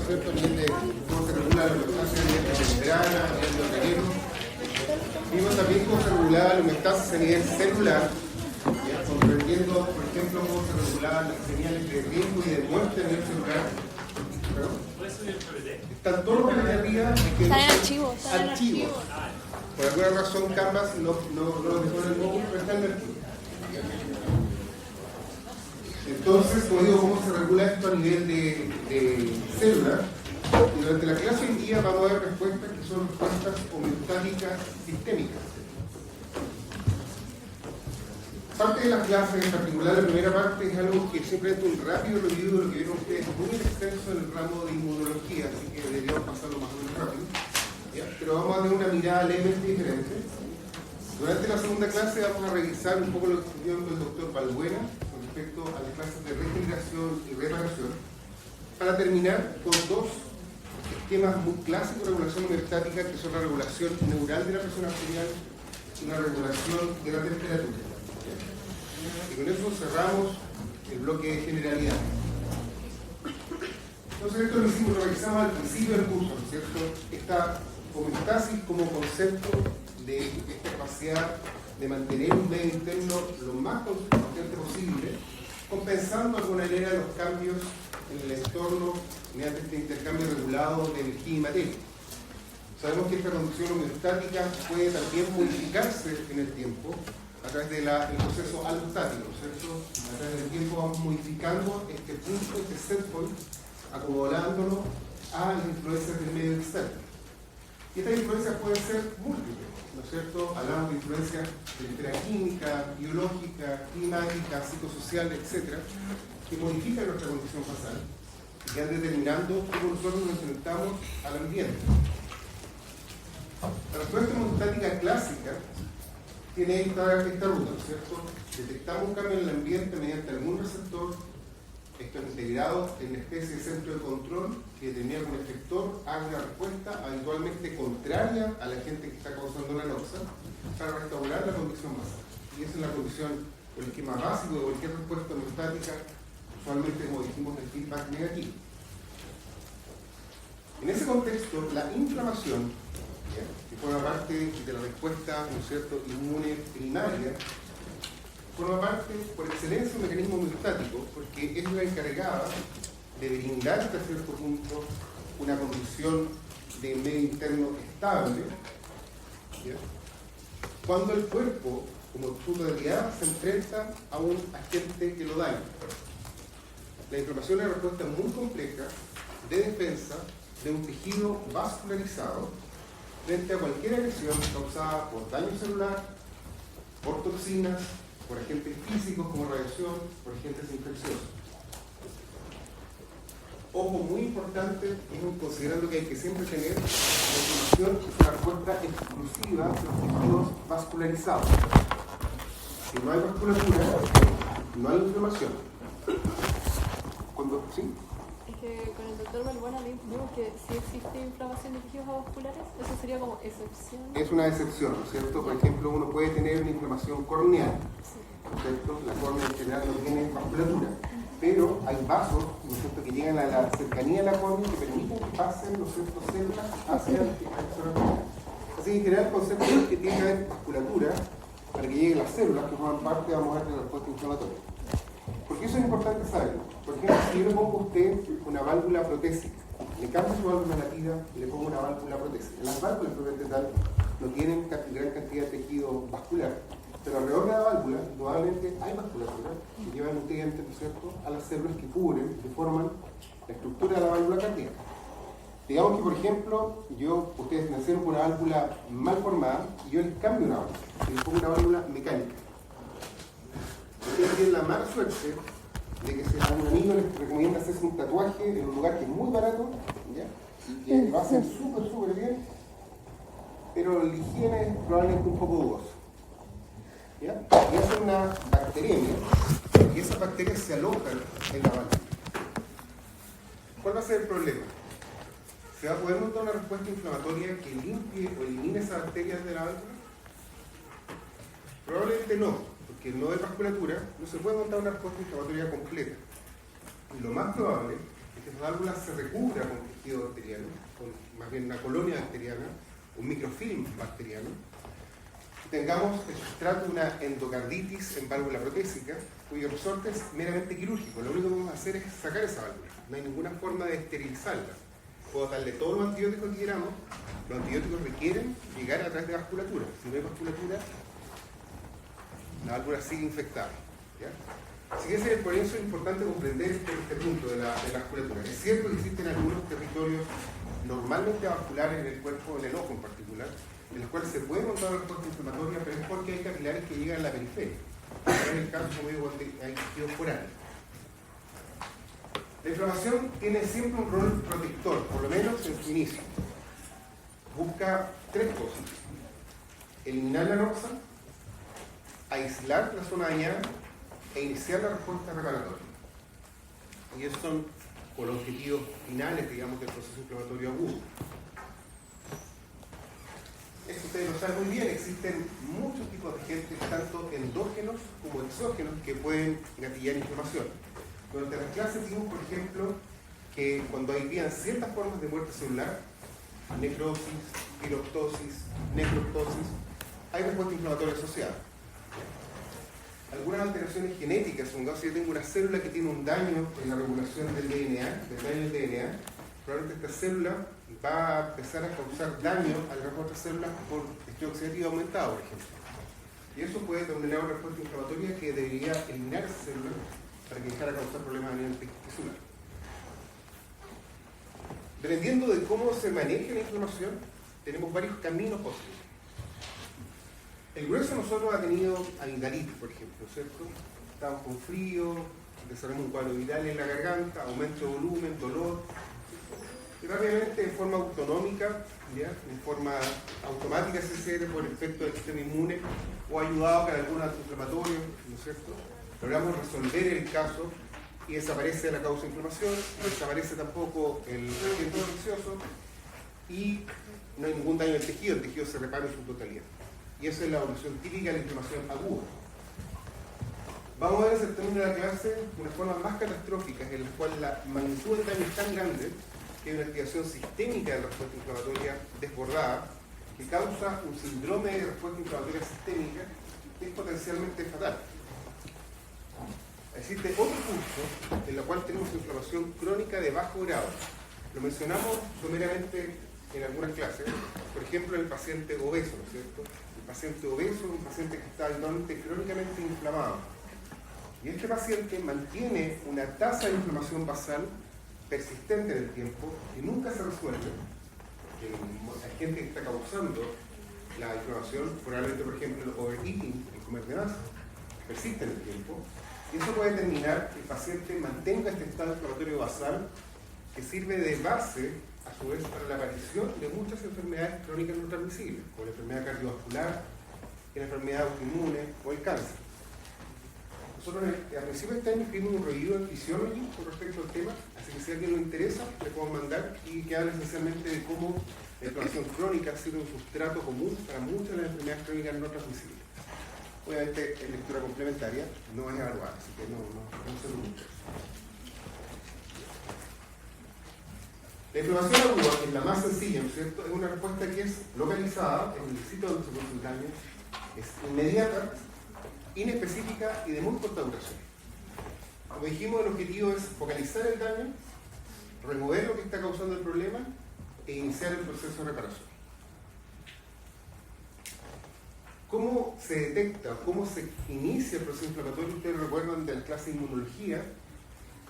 cierto?, a nivel de cómo se regula la homeostasis a nivel de membrana, a nivel de organismo. Vimos también cómo se regulaba la homeostasis a nivel celular, comprendiendo, por ejemplo, cómo se regulaban las señales de riesgo y de muerte a nivel celular. ¿Perdón? Están todos los de arriba que están en archivos. Por alguna razón Canvas no lo dejó en el módulo, pero está en el archivo. Entonces, como digo, cómo se regula esto a nivel de célula. Y durante la clase hoy día vamos a ver respuestas que son respuestas homeostáticas sistémicas. Parte de la clase, en particular la primera parte, es algo que simplemente un rápido review de lo que vieron ustedes, muy extenso en el ramo de inmunología, así que deberíamos pasarlo más o menos rápido. ¿Ya? Pero vamos a tener una mirada levemente diferente. Durante la segunda clase vamos a revisar un poco lo que estudió con el doctor Balbuena con respecto a las clases de regeneración y reparación, para terminar con dos esquemas muy clásicos de regulación homeostática, que son la regulación neural de la presión arterial y la regulación de la temperatura. Y con eso cerramos el bloque de generalidad. Entonces esto lo revisamos al principio del curso, ¿no es cierto? Esta homeostasis como concepto de esta capacidad de mantener un medio interno lo más consistente posible, compensando de alguna manera los cambios en el entorno mediante este intercambio regulado de energía y materia. Sabemos que esta conducción homeostática puede también modificarse en el tiempo a través del proceso alostático, ¿cierto? A través del tiempo vamos modificando este punto, este set point, acomodándolo a las influencias del medio externo. Y estas influencias pueden ser múltiples, ¿no es cierto? Hablamos de influencias de esfera química, biológica, climática, psicosocial, etc., que modifican nuestra condición basal y que van determinando cómo nosotros nos enfrentamos al ambiente. La respuesta homeostática clásica tiene esta ruta, ¿no es cierto? Detectamos un cambio en el ambiente mediante algún receptor, esto es integrado en una especie de centro de control que determina que un efector haga una respuesta habitualmente contraria a la agente que está causando la noxa para restaurar la condición basal. Y esa es la condición, el esquema básico de cualquier respuesta homeostática, usualmente como dijimos del feedback negativo. En ese contexto, la inflamación, ¿ya?, que forma parte de la respuesta, ¿no es cierto?, inmune primaria, forma parte por excelencia un mecanismo homeostático, porque es la encargada de brindar hasta cierto punto una condición de medio interno estable, ¿ya?, cuando el cuerpo, como su realidad, se enfrenta a un agente que lo daña. La inflamación es una respuesta muy compleja de defensa de un tejido vascularizado frente a cualquier agresión causada por daño celular, por toxinas, por agentes físicos como radiación, por agentes infecciosos. Ojo, muy importante, considerando que hay que siempre tener la inflamación es una respuesta exclusiva de los tejidos vascularizados. Si no hay vasculatura, no hay inflamación. ¿Sí? Es que con el doctor Balbuena vimos que si existe inflamación de tejidos vasculares, eso sería como excepción. Es una excepción, ¿no es cierto? Por ejemplo, uno puede tener una inflamación corneal, ¿no es cierto? La córnea en general no tiene vasculatura, pero hay vasos, ¿no es cierto?, que llegan a la cercanía de la córnea que permiten que pasen, ¿no es cierto?, células hacia el tejido. Así que en general el concepto es que tiene que haber vasculatura para que lleguen las células que forman parte, vamos a ver, de la respuesta inflamatoria. Porque eso es importante saberlo. Por ejemplo, si yo le pongo a usted una válvula protésica, le cambio su válvula nativa y le pongo una válvula protésica. Las válvulas propiamente tal no tienen gran cantidad de tejido vascular, pero alrededor de la válvula probablemente hay vasculatura que lleva nutrientes, ¿no es cierto?, a las células que cubren, que forman la estructura de la válvula cardíaca. Digamos que, por ejemplo, ustedes nacieron con una válvula mal formada y yo les cambio una válvula y les pongo una válvula mecánica. Ustedes tienen la mala suerte de que si a un amigo les recomienda hacerse un tatuaje en un lugar que es muy barato, ¿ya?, y que va a ser súper bien, pero la higiene es probablemente un poco dudosa, ¿ya? Y hace una bacteriemia y esas bacterias se alojan en la válvula. ¿Cuál va a ser el problema? ¿Se va a poder montar una respuesta inflamatoria que limpie o elimine esas bacterias de la válvula? Probablemente no. Porque no hay vasculatura, no se puede montar una respuesta inflamatoria completa. Y lo más probable es que esa válvula se recubra con tejido bacteriano, con más bien una colonia bacteriana, un microfilm bacteriano, y tengamos el sustrato de una endocarditis en válvula protésica, cuyo resorte es meramente quirúrgico. Lo único que vamos a hacer es sacar esa válvula. No hay ninguna forma de esterilizarla. Puedo darle todos los antibióticos que queramos. Los antibióticos requieren llegar a través de vasculatura. Si no hay vasculatura, la válvula sigue infectada. ¿Ya? Así que ese es por eso es importante comprender este punto de la vasculatura. Es cierto que existen algunos territorios normalmente vasculares en el cuerpo, en el ojo en particular, en los cuales se puede montar una respuesta inflamatoria, pero es porque hay capilares que llegan a la periferia. En el caso, como digo, cuando hay tejidos foráneos. La inflamación tiene siempre un rol protector, por lo menos en su inicio. Busca tres cosas: eliminar la noxa, aislar la zona dañada e iniciar la respuesta reparatoria. Y esos son los objetivos finales, digamos, del proceso inflamatorio agudo. Esto ustedes lo saben muy bien, existen muchos tipos de agentes, tanto endógenos como exógenos, que pueden gatillar inflamación. Durante las clases vimos, por ejemplo, que cuando habían ciertas formas de muerte celular, necrosis, piroptosis, necroptosis, hay respuesta inflamatoria asociada. Algunas alteraciones genéticas, en caso si yo tengo una célula que tiene un daño en la regulación del DNA, probablemente esta célula va a empezar a causar daño a las otras células por estrés oxidativo aumentado, por ejemplo. Y eso puede determinar una respuesta inflamatoria que debería eliminar esa célula para que dejara de causar problemas a nivel tisular. Dependiendo de cómo se maneje la inflamación, tenemos varios caminos posibles. El grueso de nosotros ha tenido amigdalitis, por ejemplo, ¿cierto? Estamos con frío, desarrollamos un cuadro viral en la garganta, aumento de volumen, dolor. Y rápidamente, de forma autonómica, ¿ya? En forma automática, se por el efecto del sistema inmune o ayudado con algún antiinflamatorio, ¿no es cierto? Logramos resolver el caso y desaparece la causa de inflamación, no desaparece tampoco el agente infeccioso y no hay ningún daño al tejido, el tejido se repara en su totalidad. Y esa es la evolución típica de la inflamación aguda. Vamos a ver en el término de la clase unas formas más catastróficas en las cuales la magnitud del daño es tan grande que hay una activación sistémica de la respuesta inflamatoria desbordada que causa un síndrome de respuesta inflamatoria sistémica que es potencialmente fatal. Existe otro curso en el cual tenemos inflamación crónica de bajo grado. Lo mencionamos someramente en algunas clases, por ejemplo en el paciente obeso, ¿no es cierto? El paciente obeso es un paciente que está habitualmente crónicamente inflamado. Y este paciente mantiene una tasa de inflamación basal persistente en el tiempo y nunca se resuelve. El agente que está causando la inflamación, probablemente por ejemplo el overeating, el comer de más, persiste en el tiempo. Y eso puede determinar que el paciente mantenga este estado inflamatorio basal que sirve de base, a su vez, para la aparición de muchas enfermedades crónicas no transmisibles, como la enfermedad cardiovascular, la enfermedad autoinmune o el cáncer. Nosotros a principios de este año escribimos un review en Physiology con respecto al tema, así que si a alguien lo interesa, le podemos mandar y que habla esencialmente de cómo la inflamación crónica ha sido un sustrato común para muchas de las enfermedades crónicas no transmisibles. Obviamente en lectura complementaria no es evaluada, así que no se preocupen. La inflamación aguda, que es la más sencilla, ¿no es cierto? Es una respuesta que es localizada en el sitio donde se produce el daño, es inmediata, inespecífica y de muy corta duración. Como dijimos, el objetivo es focalizar el daño, remover lo que está causando el problema e iniciar el proceso de reparación. ¿Cómo se detecta, cómo se inicia el proceso inflamatorio? Ustedes recuerdan de la clase de inmunología.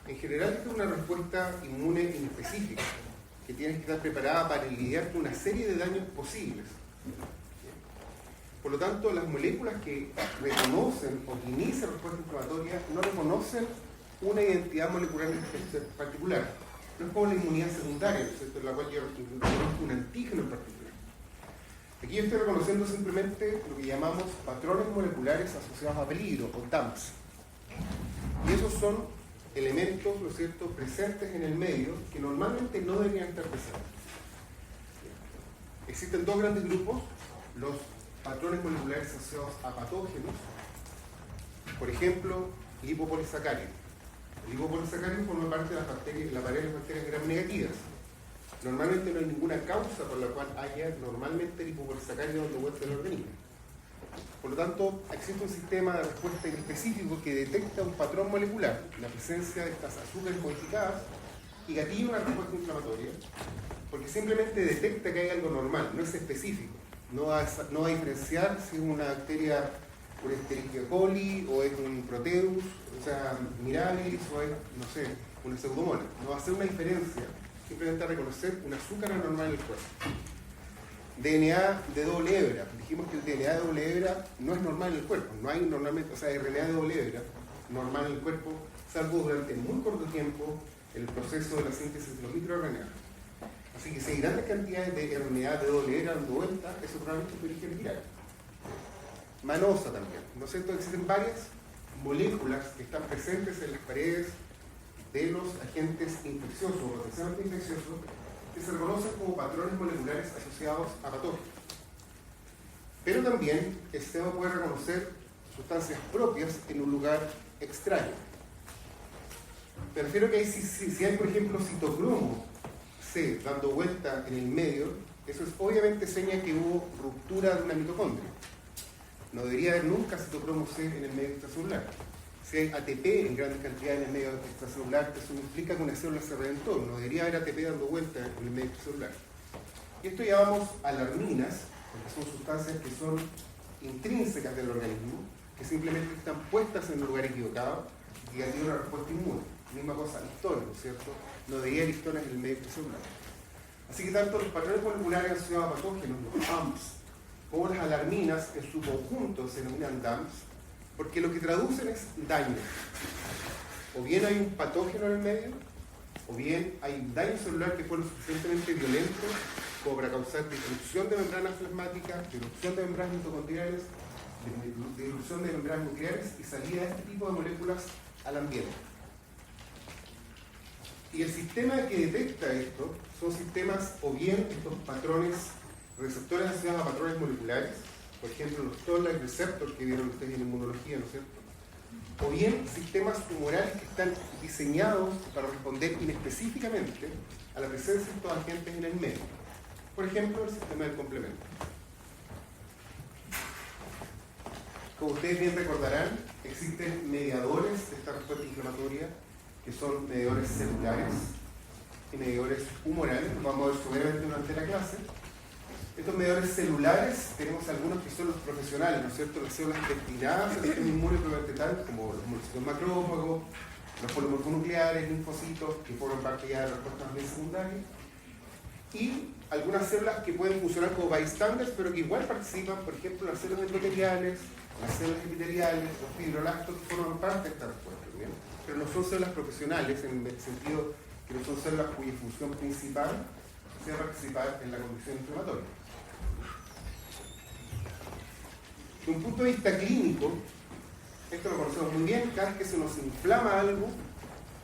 En general, esta es una respuesta inmune inespecífica, que tiene que estar preparada para lidiar con una serie de daños posibles. Por lo tanto, las moléculas que reconocen o que inician respuesta inflamatoria no reconocen una identidad molecular particular. No es como la inmunidad secundaria, ¿no es cierto?, en la cual yo reconozco un antígeno en particular. Aquí yo estoy reconociendo simplemente lo que llamamos patrones moleculares asociados a peligro, o TAMPs. Y esos son elementos, ¿no es cierto?, presentes en el medio que normalmente no deberían estar presentes. Existen dos grandes grupos, los patrones moleculares asociados a patógenos, por ejemplo, lipopolisacáridos. El lipopolisacárido forma parte de la pared de las bacterias gram negativas. Normalmente no hay ninguna causa por la cual haya normalmente lipopolisacárido dando vuelta en el organismo. Por lo tanto, existe un sistema de respuesta específico que detecta un patrón molecular, la presencia de estas azúcares modificadas, y gatilla una respuesta inflamatoria, porque simplemente detecta que hay algo normal, no es específico. No va a diferenciar si es una bacteria, un Escherichia coli, o es un Proteus, o sea, mirabilis, o es, no sé, una pseudomonas. No va a hacer una diferencia, simplemente a reconocer un azúcar anormal en el cuerpo. DNA de doble hebra. Dijimos que el DNA de doble hebra no es normal en el cuerpo. No hay normalmente, o sea, RNA de doble hebra normal en el cuerpo, salvo durante muy corto tiempo el proceso de la síntesis de los microRNA. Así que si hay grandes cantidades de RNA de doble hebra dando vuelta, eso probablemente es de origen viral. Manosa también, ¿no es cierto? Existen varias moléculas que están presentes en las paredes de los agentes infecciosos o potencialmente infecciosos que se reconocen como patrones moleculares asociados a patógenos. Pero también el sistema puede reconocer sustancias propias en un lugar extraño. Me refiero a que si hay, por ejemplo, citocromo C dando vuelta en el medio, eso es obviamente seña que hubo ruptura de una mitocondria. No debería haber nunca citocromo C en el medio extracelular. Si hay ATP en grandes cantidades en el medio extracelular, eso implica que una célula se reventó. No debería haber ATP dando vuelta en el medio extracelular. Y esto ya vamos a alarminas, porque son sustancias que son intrínsecas del organismo, que simplemente están puestas en un lugar equivocado y que tienen una respuesta inmune. Misma cosa, histones, ¿no es cierto? No debería haber histones en el medio extracelular. Así que tanto los patrones moleculares asociados a patógenos, los AMPs, como las alarminas en su conjunto se denominan DAMPs, porque lo que traducen es daño. O bien hay un patógeno en el medio, o bien hay un daño celular que fue lo suficientemente violento como para causar disrupción de membranas plasmáticas, disrupción de membranas mitocondriales, disrupción de membranas nucleares y salida de este tipo de moléculas al ambiente. Y el sistema que detecta esto son sistemas, o bien estos patrones, receptores asociados a patrones moleculares, por ejemplo los Toll-like receptors que vieron ustedes en inmunología, ¿no es cierto? O bien sistemas tumorales que están diseñados para responder inespecíficamente a la presencia de estos agentes en el medio. Por ejemplo, el sistema del complemento. Como ustedes bien recordarán, existen mediadores de esta respuesta inflamatoria que son mediadores celulares y mediadores humorales. Los vamos a ver severamente durante la clase. Estos mediadores celulares, tenemos algunos que son los profesionales, ¿no es cierto? Las células destinadas al sistema inmune propiamente tal, como los monocitos macrófagos, los polimorfonucleares, linfocitos, que forman parte ya de respuestas bien secundarias, y algunas células que pueden funcionar como bystanders, pero que igual participan, por ejemplo, las células endoteliales, las células epiteliales, los fibroblastos, que forman parte de esta respuesta, ¿bien? Pero no son células profesionales, en el sentido que no son células cuya función principal sea participar en la condición inflamatoria. De un punto de vista clínico, esto lo conocemos muy bien, cada vez que se nos inflama algo,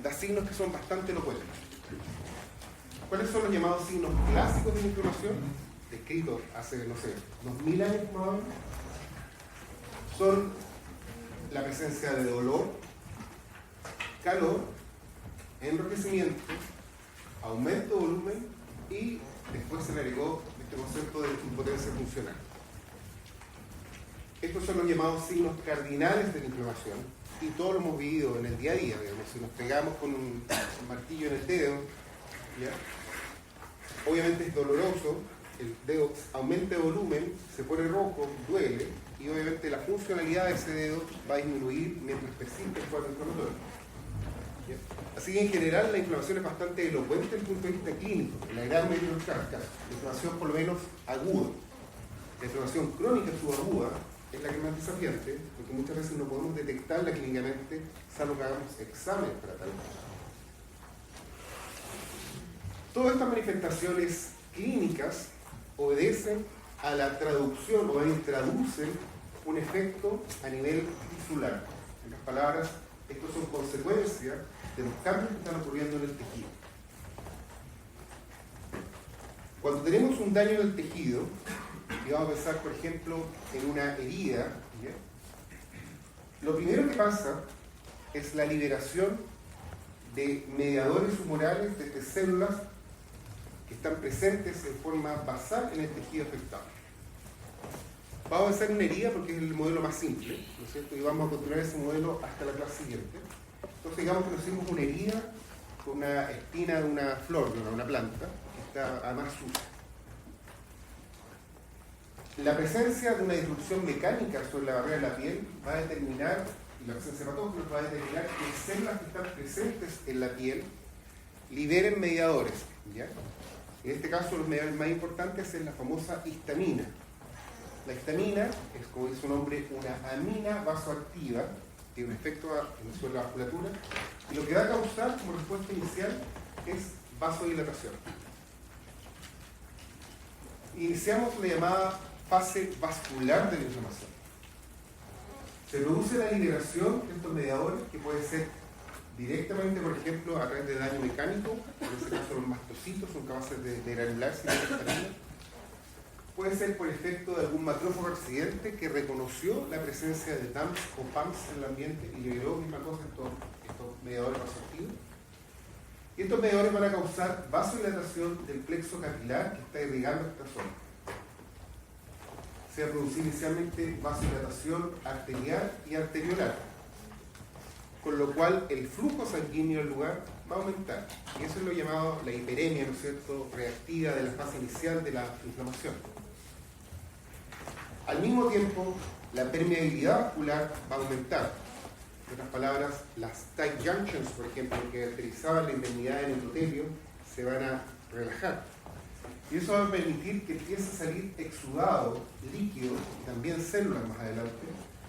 da signos que son bastante elocuentes. ¿Cuáles son los llamados signos clásicos de la inflamación? Descritos hace, no sé, 2000 años más o menos. Son la presencia de dolor, calor, enrojecimiento, aumento de volumen y después se le agregó este concepto de impotencia funcional. Estos son los llamados signos cardinales de la inflamación y todos lo hemos vivido en el día a día, digamos. Si nos pegamos con un martillo en el dedo, ¿ya? Obviamente es doloroso, el dedo aumenta de volumen, se pone rojo, duele, y obviamente la funcionalidad de ese dedo va a disminuir mientras persiste el cuadro inflamatorio. ¿Ya? Así que en general la inflamación es bastante elocuente desde el punto de vista clínico, en la gran mayoría de los casos. La inflamación por lo menos aguda. La inflamación crónica subaguda es la que es más desafiante, porque muchas veces no podemos detectarla clínicamente, salvo que hagamos exámenes para tal. Todas estas manifestaciones clínicas obedecen a la traducción, o bien traducen un efecto a nivel tisular. En otras palabras, estos son consecuencias de los cambios que están ocurriendo en el tejido. Cuando tenemos un daño en el tejido, y vamos a pensar, por ejemplo, en una herida, ¿ya? Lo primero que pasa es la liberación de mediadores humorales desde células que están presentes en forma basal en el tejido afectado. Vamos a avanzar en una herida porque es el modelo más simple, ¿no es cierto? Y vamos a continuar ese modelo hasta la clase siguiente. Entonces digamos que nos hicimos una herida con una espina de una flor, de una planta, que está además sucia. La presencia de una disrupción mecánica sobre la barrera de la piel va a determinar, y la presencia de patógenos va a determinar que las células que están presentes en la piel liberen mediadores, ¿ya? En este caso los mediadores más importantes es la famosa histamina. La histamina es, como dice su nombre, una amina vasoactiva, tiene un efecto en la vasculatura, y lo que va a causar como respuesta inicial es vasodilatación. Iniciamos la llamada fase vascular de la inflamación. Se produce la liberación de estos mediadores, que puede ser directamente, por ejemplo, a través de daño mecánico, en este caso los mastocitos son capaces de granularse y de histamina. Puede ser por efecto de algún macrófago accidente que reconoció la presencia de DAMPs o PAMPs en el ambiente y liberó misma cosa estos mediadores vasoactivos. Y estos mediadores van a causar vasodilatación del plexo capilar que está irrigando esta zona. Se va a producir inicialmente vasodilatación arterial y arteriolar, con lo cual el flujo sanguíneo del lugar va a aumentar. Y eso es lo llamado la hiperemia, ¿no es cierto?, reactiva de la fase inicial de la inflamación. Al mismo tiempo, la permeabilidad vascular va a aumentar. En otras palabras, las tight junctions, por ejemplo, que caracterizaban la indemnidad del endotelio, se van a relajar. Y eso va a permitir que empiece a salir exudado, líquido, y también células más adelante,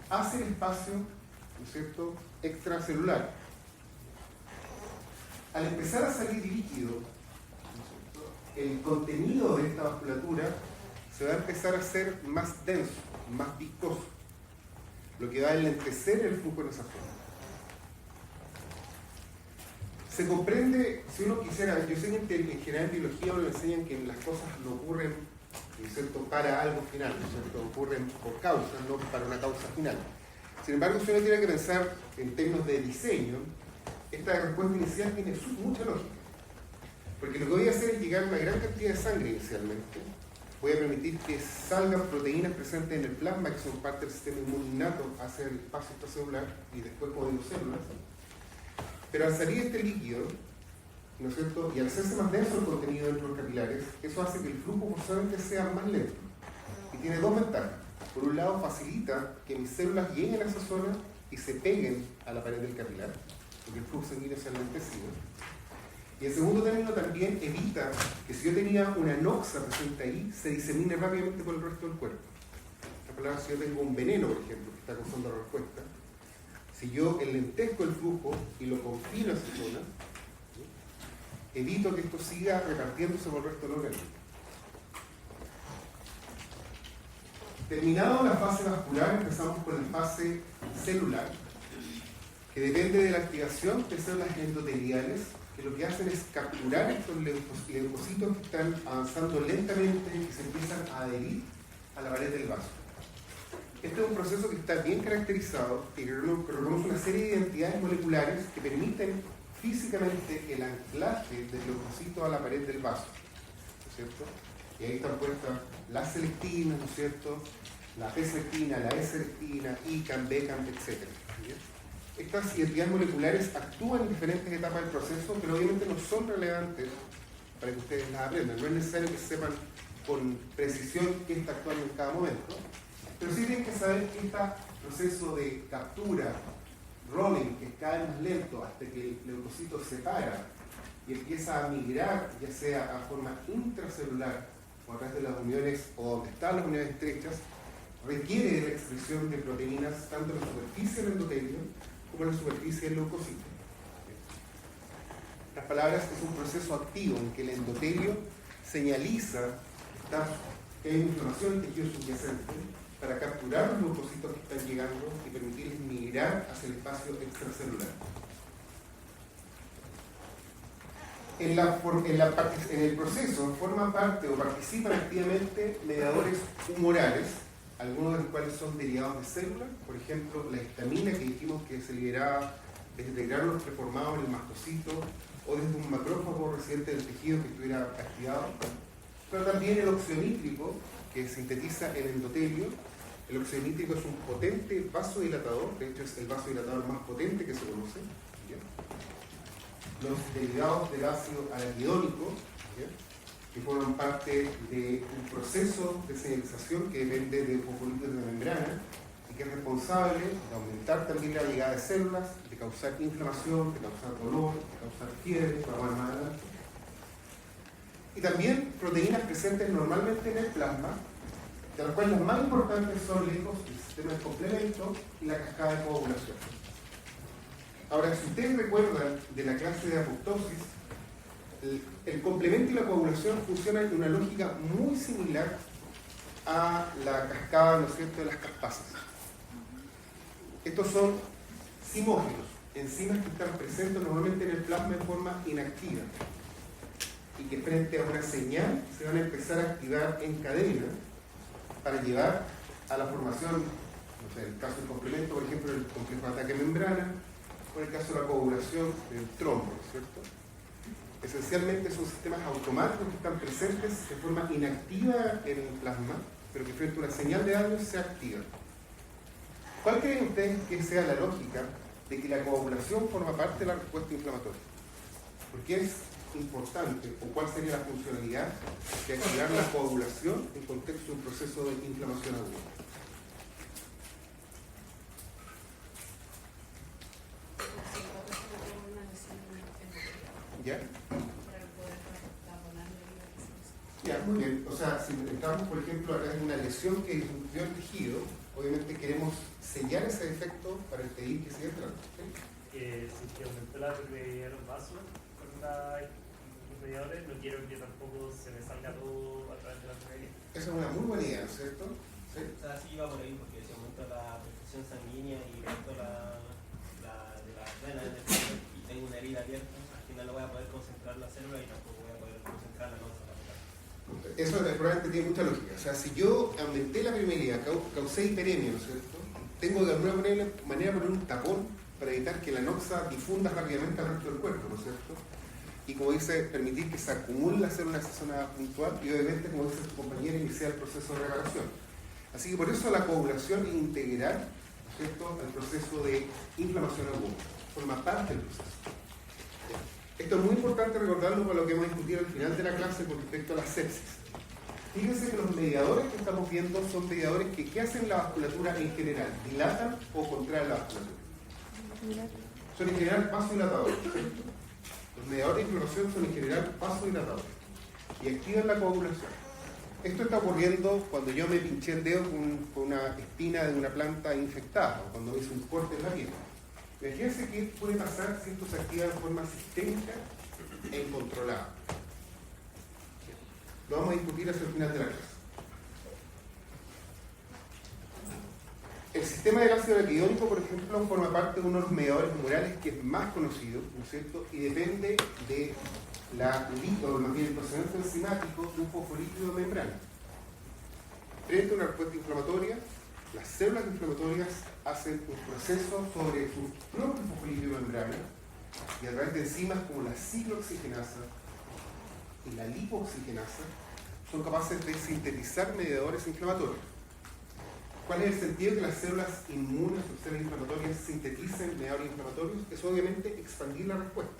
hacia el espacio, ¿no es cierto?, extracelular. Al empezar a salir líquido, ¿no es cierto?, el contenido de esta vasculatura se va a empezar a hacer más denso, más viscoso, lo que va a enlentecer el flujo en esa zona. Se comprende, si uno quisiera, yo sé que en general en biología nos enseñan que las cosas no ocurren, ¿no es cierto?, para algo final, ¿no es cierto?, ocurren por causas, no para una causa final. Sin embargo, si uno tiene que pensar en términos de diseño, esta respuesta inicial tiene mucha lógica. Porque lo que voy a hacer es llegar a una gran cantidad de sangre inicialmente. Voy a permitir que salgan proteínas presentes en el plasma, que son parte del sistema inmune innato, hacia el espacio extracelular y después como digo, células. Pero al salir este líquido, ¿no es cierto?, y al hacerse más denso el contenido dentro de los capilares, eso hace que el flujo forzosamente sea más lento. Y tiene dos ventajas. Por un lado, facilita que mis células lleguen a esa zona y se peguen a la pared del capilar, porque el flujo sanguíneo sea enlentecido. Y en segundo término también evita que si yo tenía una noxa presente ahí, se disemine rápidamente por el resto del cuerpo. En palabras, si yo tengo un veneno, por ejemplo, que está causando la respuesta, si yo enlentezco el flujo y lo confino a esa zona, ¿sí?, evito que esto siga repartiéndose por el resto del organismo. Terminado la fase vascular, empezamos con la fase celular, que depende de la activación de células endoteliales, que lo que hacen es capturar estos leucocitos que están avanzando lentamente y se empiezan a adherir a la pared del vaso. Este es un proceso que está bien caracterizado, que reconoce una serie de identidades moleculares que permiten físicamente el anclaje del leucocito a la pared del vaso, ¿no es cierto? Y ahí están puestas las selectivinas, ¿no es cierto?, la P-selectina, la E-selectina, ICAM, BECAM, etc. Estas identidades moleculares actúan en diferentes etapas del proceso, pero obviamente no son relevantes para que ustedes las aprendan. No es necesario que sepan con precisión qué está actuando en cada momento, pero sí tienen que saber que este proceso de captura, rolling, que es cada vez más lento hasta que el leucocito se para y empieza a migrar, ya sea a forma intracelular o a través de las uniones o donde están las uniones estrechas, requiere de la expresión de proteínas tanto en la superficie del endotelio como en la superficie del leucocito. Las palabras es un proceso activo en que el endotelio señaliza que hay inflamación en el tejido subyacente para capturar los leucocitos que están llegando y permitirles migrar hacia el espacio extracelular. En el proceso forman parte o participan activamente mediadores humorales, algunos de los cuales son derivados de células, por ejemplo la histamina que dijimos que se liberaba desde granos preformados en el mastocito o desde un macrófago residente del tejido que estuviera activado, pero también el óxido nítrico que sintetiza el endotelio. El óxido nítrico es un potente vasodilatador, de hecho es el vasodilatador más potente que se conoce. ¿Ya? Los derivados del ácido araquidónico, ¿ya?, que forman parte de un proceso de señalización que depende de fosfolípidos de la membrana y que es responsable de aumentar también la llegada de células, de causar inflamación, de causar dolor, de causar fiebre, para más adelante. Y también proteínas presentes normalmente en el plasma, de las cuales las más importantes son lejos el sistema de complemento y la cascada de coagulación. Ahora, si ustedes recuerdan de la clase de apoptosis, el complemento y la coagulación funcionan en una lógica muy similar a la cascada, ¿no es cierto?, de las caspasas. Estos son simófilos, enzimas que están presentes normalmente en el plasma en forma inactiva y que frente a una señal se van a empezar a activar en cadena para llevar a la formación, no sé, en el caso del complemento, por ejemplo, el complejo de ataque membrana, o en el caso de la coagulación, del trombo, ¿cierto? Esencialmente son sistemas automáticos que están presentes de forma inactiva en el plasma, pero que frente a una señal de daño se activan. ¿Cuál creen ustedes que sea la lógica de que la coagulación forma parte de la respuesta inflamatoria? ¿Por qué es importante o cuál sería la funcionalidad de activar la coagulación en contexto de un proceso de inflamación aguda? ¿Ya? Ya, muy bien. O sea, si estamos, por ejemplo, acá en una lesión que disminuyó el tejido, obviamente queremos sellar ese defecto para impedir que siga entrando. ¿Sí? Si aumentó la permeabilidad de los vasos con los mediadores, no quiero que tampoco se me salga todo a través de la permeabilidad. Esa es una muy buena idea, ¿cierto? ¿Sí? O sea, sí iba por ahí, porque si aumenta la perfusión sanguínea y aumento de la vena del cerebro y tengo una herida abierta, al final no voy a poder concentrar la célula y tampoco voy a poder concentrar la nosa. Eso probablemente tiene mucha lógica. O sea, si yo aumenté la permeabilidad, causé hiperemia, ¿no es cierto?, tengo de alguna manera poner un tapón para evitar que la noxa difunda rápidamente al resto del cuerpo, ¿no es cierto? Y como dice, permitir que se acumule la célula en esa zona puntual y obviamente, como dice tu compañera, iniciar el proceso de reparación. Así que por eso la coagulación es integral, ¿no es cierto?, al proceso de inflamación aguda. Forma parte del proceso. Esto es muy importante recordarlo para lo que hemos discutido al final de la clase con respecto a la sepsis. Fíjense que los mediadores que estamos viendo son mediadores que ¿qué hacen la vasculatura en general? ¿Dilatan o contraen la vasculatura? Son en general vasodilatadores. Los mediadores de inflamación son en general vasodilatadores y activan la coagulación. Esto está ocurriendo cuando yo me pinché el dedo con una espina de una planta infectada o cuando hice un corte en la piel. Imagínense qué puede pasar si esto se activa de forma sistémica e incontrolada. Lo vamos a discutir hacia el final de la clase. El sistema del ácido araquidónico, por ejemplo, forma parte de uno de los mediadores humorales que es más conocido, ¿no es cierto?, y depende de más bien el procedimiento enzimático de un fosfolípido de membrana. Frente a una respuesta inflamatoria, las células inflamatorias hacen un proceso sobre su propio fosfolípido de membrana y a través de enzimas como la ciclooxigenasa y la lipoxigenasa son capaces de sintetizar mediadores inflamatorios. ¿Cuál es el sentido de que las células inmunes o células inflamatorias sinteticen mediadores inflamatorios? Es obviamente expandir la respuesta.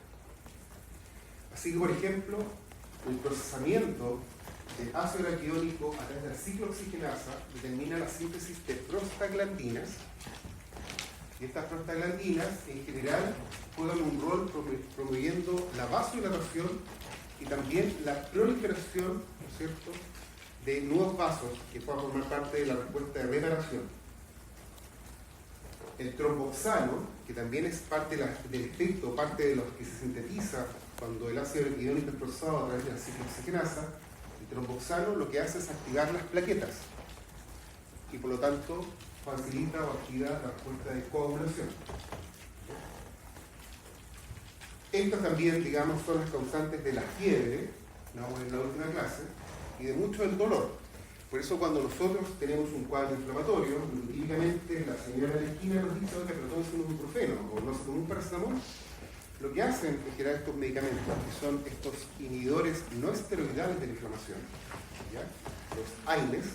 Así que, por ejemplo, el procesamiento del ácido araquidónico a través de la ciclooxigenasa determina la síntesis de prostaglandinas, y estas prostaglandinas en general juegan un rol promoviendo la vasodilatación y también la proliferación, ¿no es cierto?, de nuevos vasos que puedan formar parte de la respuesta de reparación. El tromboxano, que también es parte del efecto, parte de lo que se sintetiza cuando el ácido araquidónico es procesado a través de la ciclooxigenasa, el tromboxano lo que hace es activar las plaquetas y por lo tanto facilita o activa la respuesta de coagulación. Estas también, digamos, son las causantes de la fiebre, lo vamos a ver en la última clase, y de mucho del dolor. Por eso cuando nosotros tenemos un cuadro inflamatorio, típicamente la señora de la esquina nos dice, oiga, pero tómese un ibuprofeno o no se toma un paracetamol. Lo que hacen en general estos medicamentos, que son estos inhibidores no esteroidales de la inflamación, ¿ya? Los AINES,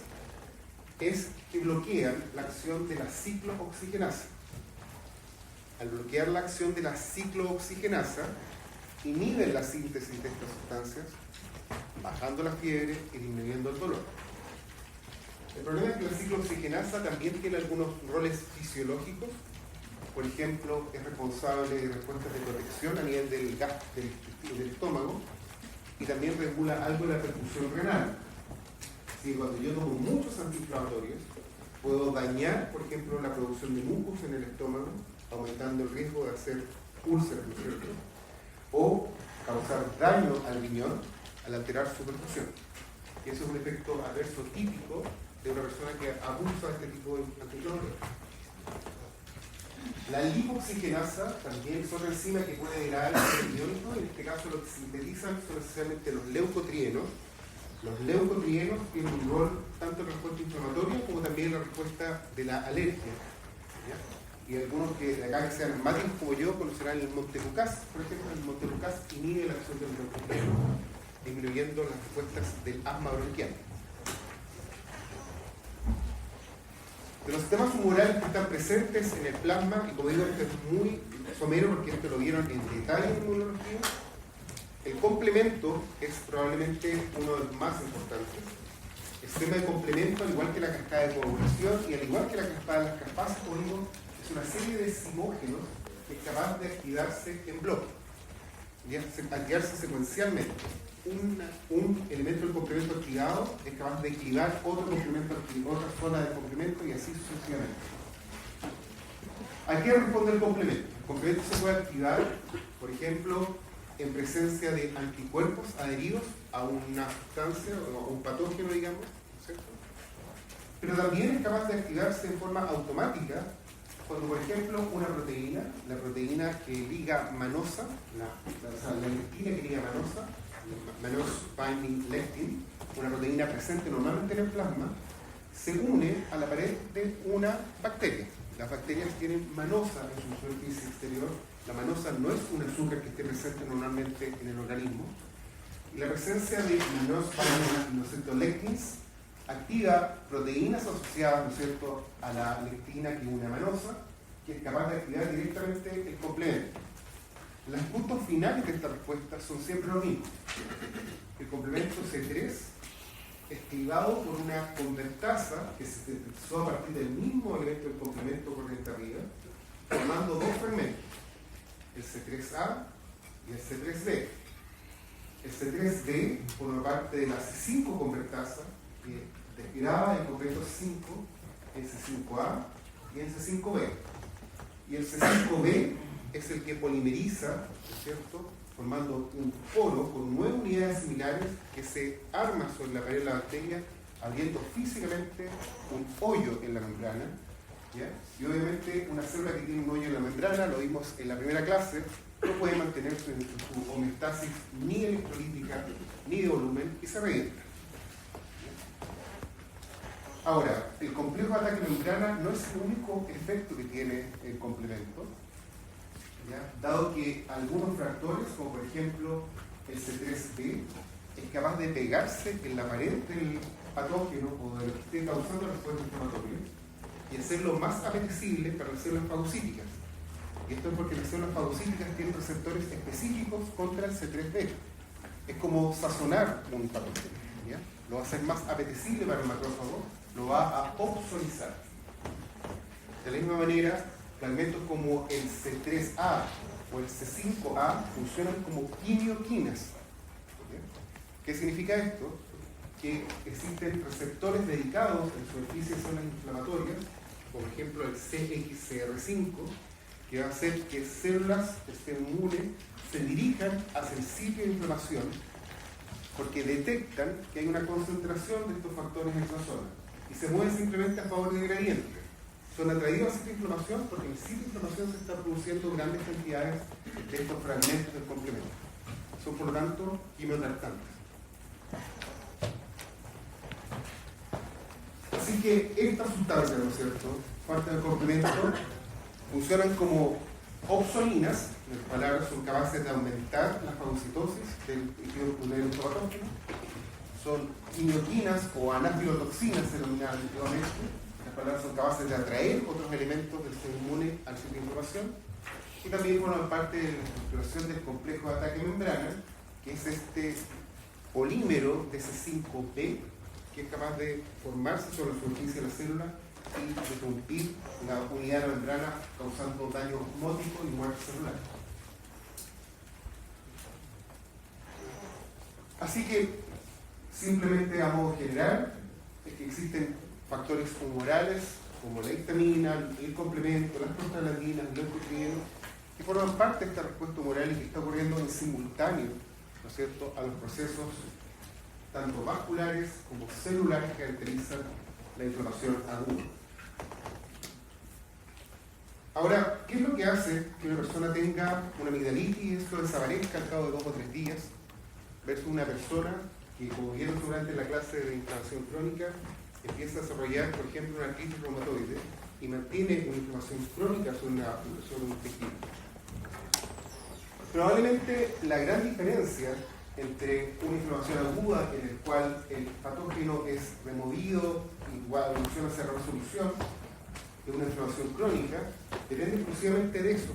es que bloquean la acción de la ciclooxigenasa. Al bloquear la acción de la ciclooxigenasa, inhiben la síntesis de estas sustancias, bajando la fiebre y disminuyendo el dolor. El problema es que la ciclooxigenasa también tiene algunos roles fisiológicos. Por ejemplo, es responsable de respuestas de protección a nivel del gas del estómago y también regula algo de la perfusión renal. Si cuando yo tomo muchos antiinflamatorios, puedo dañar, por ejemplo, la producción de mucus en el estómago, aumentando el riesgo de hacer úlceras, ¿no es cierto? O causar daño al riñón al alterar su perfusión. Y eso es un efecto adverso típico de una persona que abusa de este tipo de antiinflamatorios. La lipoxigenasa también es otra enzima que puede degradar el riñón. En este caso lo que sintetizan son esencialmente los leucotrienos. Los leucotrienos tienen un rol tanto en la respuesta inflamatoria como también en la respuesta de la alergia. ¿Ya? Y algunos que de acá que sean asmáticos como yo conocerán el Montelukast. Por ejemplo, el Montelukast inhibe la acción del leucotrieno, disminuyendo las respuestas del asma bronquial. De los sistemas humorales que están presentes en el plasma, y como digo, esto es muy somero porque esto lo vieron en detalle en inmunología, el complemento es probablemente uno de los más importantes. El sistema de complemento, al igual que la cascada de coagulación y al igual que la cascada de las caspasas, como digo, es una serie de simógenos que es capaz de activarse en bloque, y activarse secuencialmente. Un elemento del complemento activado es capaz de equilibrar otro complemento, otra zona del complemento y así sucesivamente. ¿A qué responde el complemento? El complemento se puede activar, por ejemplo, en presencia de anticuerpos adheridos a una sustancia o a un patógeno, digamos, ¿cierto? Pero también es capaz de activarse en forma automática cuando, por ejemplo, una proteína, la proteína que liga manosa, la lectina que liga manosa, mannose binding lectin, una proteína presente normalmente en el plasma, se une a la pared de una bacteria. Las bacterias tienen manosa en su superficie exterior. La manosa no es un azúcar que esté presente normalmente en el organismo. Y la presencia de mannose binding lectins activa proteínas asociadas, ¿no es cierto?, a la lectina que une a manosa, que es capaz de activar directamente el complemento. Los puntos finales de esta respuesta son siempre los mismos. El complemento C3 es clivado por una convertasa que se sintetizó a partir del mismo elemento del complemento corriente arriba, formando dos fragmentos, el C3A y el C3D. El C3D forma parte de la C5 convertasa, que desgraba el complemento 5 en C5A y en C5B. Y el C5B es el que polimeriza, ¿no es cierto?, formando un poro con 9 unidades similares que se arma sobre la pared de la bacteria, abriendo físicamente un hoyo en la membrana, ¿ya? Y obviamente una célula que tiene un hoyo en la membrana, lo vimos en la primera clase, no puede mantenerse en su homeostasis ni electrolítica ni de volumen y se revienta. Ahora, el complejo de ataque membrana no es el único efecto que tiene el complemento, ¿ya? Dado que algunos fractores, como por ejemplo el C3B, es capaz de pegarse en la pared del patógeno o de lo que esté causando la respuesta inflamatoria y hacerlo más apetecible para las células fagocíticas. Y esto es porque las células fagocíticas tienen receptores específicos contra el C3B. Es como sazonar un patógeno, ¿ya? Lo va a hacer más apetecible para el macrófago, lo va a opsonizar. De la misma manera, fragmentos como el C3A o el C5A funcionan como quimioquinas. ¿Qué significa esto? Que existen receptores dedicados en superficie de zonas inflamatorias, por ejemplo el CXCR5, que va a hacer que células del sistema inmune se dirijan hacia el sitio de inflamación porque detectan que hay una concentración de estos factores en esa zona y se mueven simplemente a favor del gradiente. Son atraídos al sitio de inflamación porque en el sitio de inflamación se están produciendo grandes cantidades de estos fragmentos del complemento. Son por lo tanto quimiotratantes. Así que estas sustancias, ¿no es cierto?, parte del complemento, funcionan como opsoninas, en otras palabras, son capaces de aumentar la fagocitosis del tejido pulmonar patógeno. Son quimioquinas o anafilotoxinas, se denominan antiguamente. Las palabras son capaces de atraer otros elementos del sistema inmune al sitio de inflamación. Y también forman parte de la estructuración del complejo de ataque membrana, que es este polímero de C5b, que es capaz de formarse sobre la superficie de la célula y interrumpir la unidad de la membrana, causando daño osmótico y muerte celular. Así que, simplemente a modo general, es que existen factores humorales como la histamina, el complemento, las prostaglandinas, el leucotrieno, que forman parte de esta respuesta humoral y que está ocurriendo en simultáneo, ¿no es cierto?, a los procesos tanto vasculares como celulares que caracterizan la inflamación aguda. Ahora, ¿qué es lo que hace que una persona tenga una amigdalitis y esto desaparezca al cabo de 2 o 3 días versus una persona que, como vieron durante la clase de inflamación crónica, empieza a desarrollar, por ejemplo, una artritis reumatoide y mantiene una inflamación crónica sobre un tejido? Probablemente la gran diferencia entre una inflamación aguda en el cual el patógeno es removido y evoluciona hacia la resolución de una inflamación crónica depende exclusivamente de eso,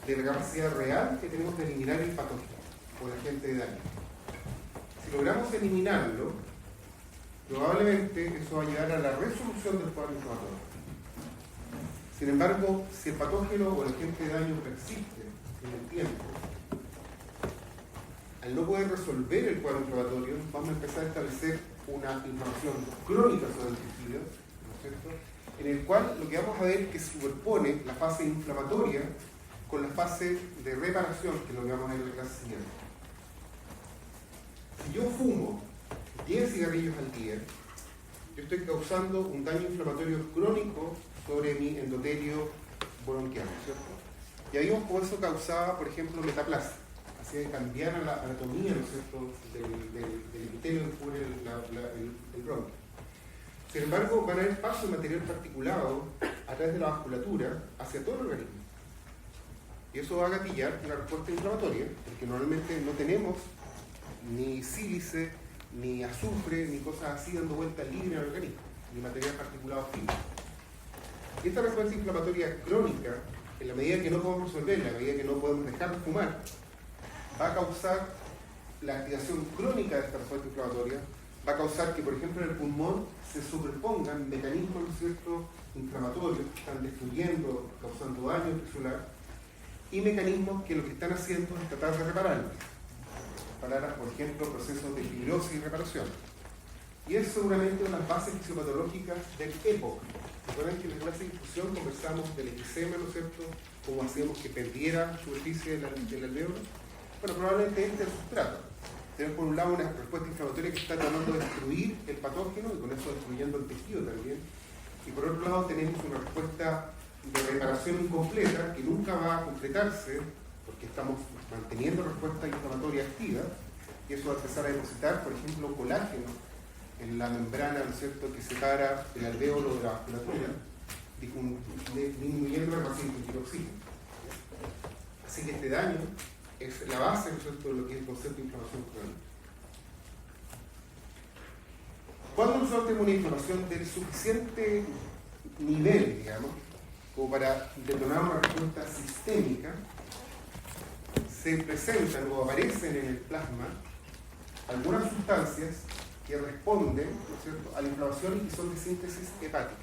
de la capacidad real que tenemos de eliminar el patógeno o el agente de daño. Si logramos eliminarlo, probablemente eso va a llevar a la resolución del cuadro inflamatorio. Sin embargo, si el patógeno o el agente de daño persiste en el tiempo, al no poder resolver el cuadro inflamatorio, vamos a empezar a establecer una inflamación crónica sobre el tejido, ¿no es cierto?, en el cual lo que vamos a ver es que se superpone la fase inflamatoria con la fase de reparación, que es lo que vamos a ver en la clase siguiente. Si yo fumo 10 cigarrillos al día, yo estoy causando un daño inflamatorio crónico sobre mi endotelio bronquial, ¿cierto? Y ahí vimos cómo eso causaba, por ejemplo, metaplasia. Hacía que cambiara la anatomía, ¿no es cierto?, del epitelio que cubre el bronquio. Sin embargo, van a haber pasos de material particulado a través de la vasculatura hacia todo el organismo. Y eso va a gatillar una respuesta inflamatoria, porque normalmente no tenemos ni sílice, ni azufre, ni cosas así dando vueltas libre en el organismo, ni material particulado fino. Y esta respuesta inflamatoria crónica, en la medida que no podemos resolverla, en la medida que no podemos dejar de fumar, va a causar la activación crónica de esta respuesta inflamatoria, va a causar que, por ejemplo, en el pulmón se sobrepongan mecanismos, ¿no es cierto?, inflamatorios que están destruyendo, causando daño tisular, y mecanismos que lo que están haciendo es tratar de repararlo. Para, por ejemplo, procesos de fibrosis y reparación. Y es seguramente una de las bases fisiopatológicas del EPOC. Recuerden que en la clase de discusión conversamos del eczema, ¿no es cierto?, cómo hacíamos que perdiera superficie del alvéolo. Bueno, probablemente este es el sustrato. Tenemos por un lado una respuesta inflamatoria que está tratando de destruir el patógeno y con eso destruyendo el tejido también. Y por otro lado tenemos una respuesta de reparación incompleta que nunca va a completarse porque estamos manteniendo respuesta inflamatoria activa y eso va a empezar a depositar, por ejemplo, colágeno en la membrana, ¿no es cierto?, que separa el alvéolo de la vasculatura, disminuyendo la paciente de oxígeno. Así que este daño es la base, ¿no es cierto?, de lo que es el concepto de inflamación crónica. Cuando nosotros tenemos una inflamación del suficiente nivel, digamos, como para detonar una respuesta sistémica, se presentan o aparecen en el plasma algunas sustancias que responden, ¿no es cierto?, a la inflamación y que son de síntesis hepática.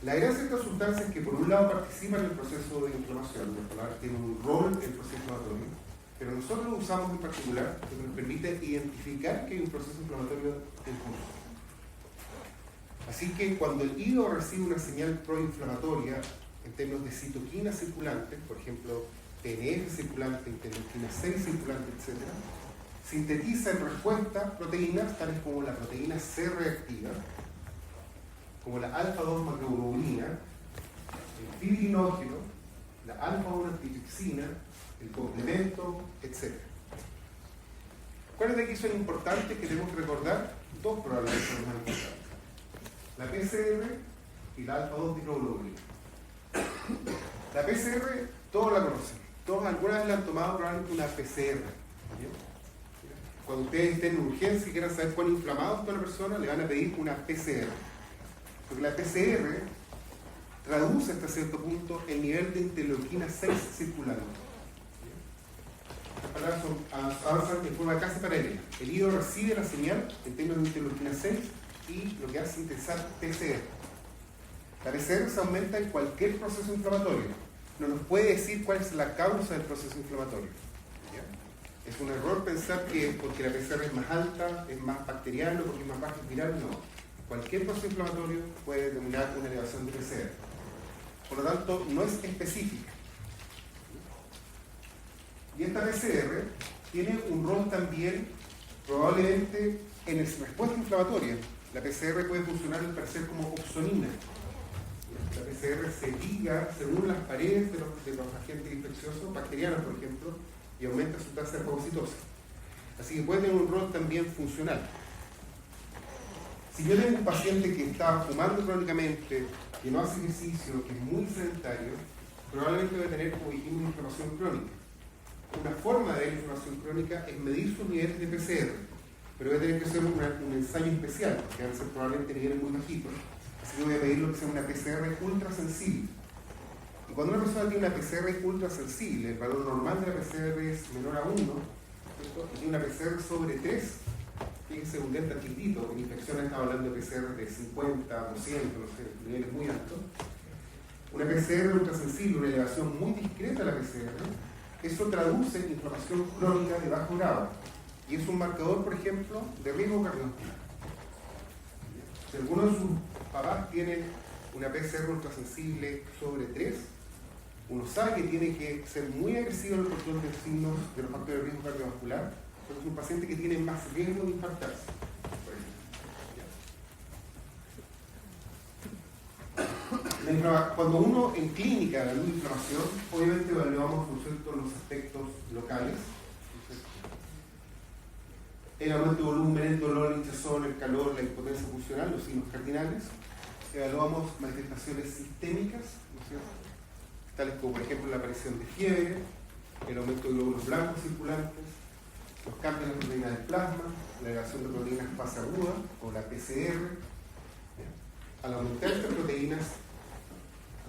La gracia de estas sustancias es que por un lado participan en el proceso de inflamación, las palabras tienen un rol en el proceso inflamatorio, pero nosotros lo usamos en particular porque nos permite identificar que hay un proceso inflamatorio en curso. Así que cuando el hígado recibe una señal proinflamatoria en términos de citoquinas circulantes, por ejemplo, TNF circulante, interleuquina 6 circulante, etc., sintetiza en respuesta proteínas tales como la proteína C reactiva, como la alfa-2 macroglobulina, el fibrinógeno, la alfa-1 antitripsina, el complemento, etc. ¿Cuáles de aquí son importantes que tenemos que recordar? Dos probablemente son más importantes. La PCR y la alfa-2-dihidroglobulina. La PCR, todos la conocen. Todos alguna vez la han tomado probablemente una PCR. ¿Bien? Cuando ustedes estén en urgencia y quieran saber cuán inflamado está una persona, le van a pedir una PCR. Porque la PCR traduce hasta cierto punto el nivel de interleuquina 6 circulando. Estas palabras avanzan de forma casi paralela. El hígado recibe la señal en términos de interleuquina 6 y lo que hace es sintetizar PCR. La PCR se aumenta en cualquier proceso inflamatorio. No nos puede decir cuál es la causa del proceso inflamatorio. ¿Ya? Es un error pensar que porque la PCR es más alta, es más bacteriano, porque es más baja, es viral. No. Cualquier proceso inflamatorio puede determinar una elevación de PCR. Por lo tanto, no es específica. Y esta PCR tiene un rol también, probablemente, en la respuesta inflamatoria. La PCR puede funcionar al parecer como opsonina. La PCR se liga según las paredes de los agentes infecciosos, bacterianos por ejemplo, y aumenta su tasa de fagocitosis. Así que puede tener un rol también funcional. Si yo tengo un paciente que está fumando crónicamente, que no hace ejercicio, que es muy sedentario, probablemente va a tener, como dijimos, una inflamación crónica. Una forma de ver inflamación crónica es medir sus niveles de PCR, pero va a tener que ser un ensayo especial, que van a ser probablemente niveles muy bajitos. Así que voy a pedir lo que sea una PCR ultra sensible. Y cuando una persona tiene una PCR ultra sensible, el valor normal de la PCR es menor a 1, ¿cierto? Y tiene una PCR sobre 3, fíjense, un delta chiquitito, en infecciones estamos hablando de PCR de 50, 200, no sé, niveles muy altos. Una PCR ultra sensible, una elevación muy discreta de la PCR, eso traduce en inflamación crónica de bajo grado. Y es un marcador, por ejemplo, de riesgo cardiovascular. Si alguno de sus papás tiene una PCR ultrasensible sobre 3, uno sabe que tiene que ser muy agresivo en el control de signos de los factores de riesgo cardiovascular, porque es un paciente que tiene más riesgo de infartarse. Cuando uno en clínica evalúa inflamación, obviamente evaluamos, ¿no es cierto?, los aspectos locales, el aumento de volumen, el dolor, la hinchazón, el calor, la impotencia funcional, los signos cardinales. Evaluamos manifestaciones sistémicas, ¿no es cierto?, tales como por ejemplo la aparición de fiebre, el aumento de glóbulos blancos circulantes, los cambios en la proteína del plasma, la elevación de proteínas fase aguda o la PCR. Al aumentar estas proteínas,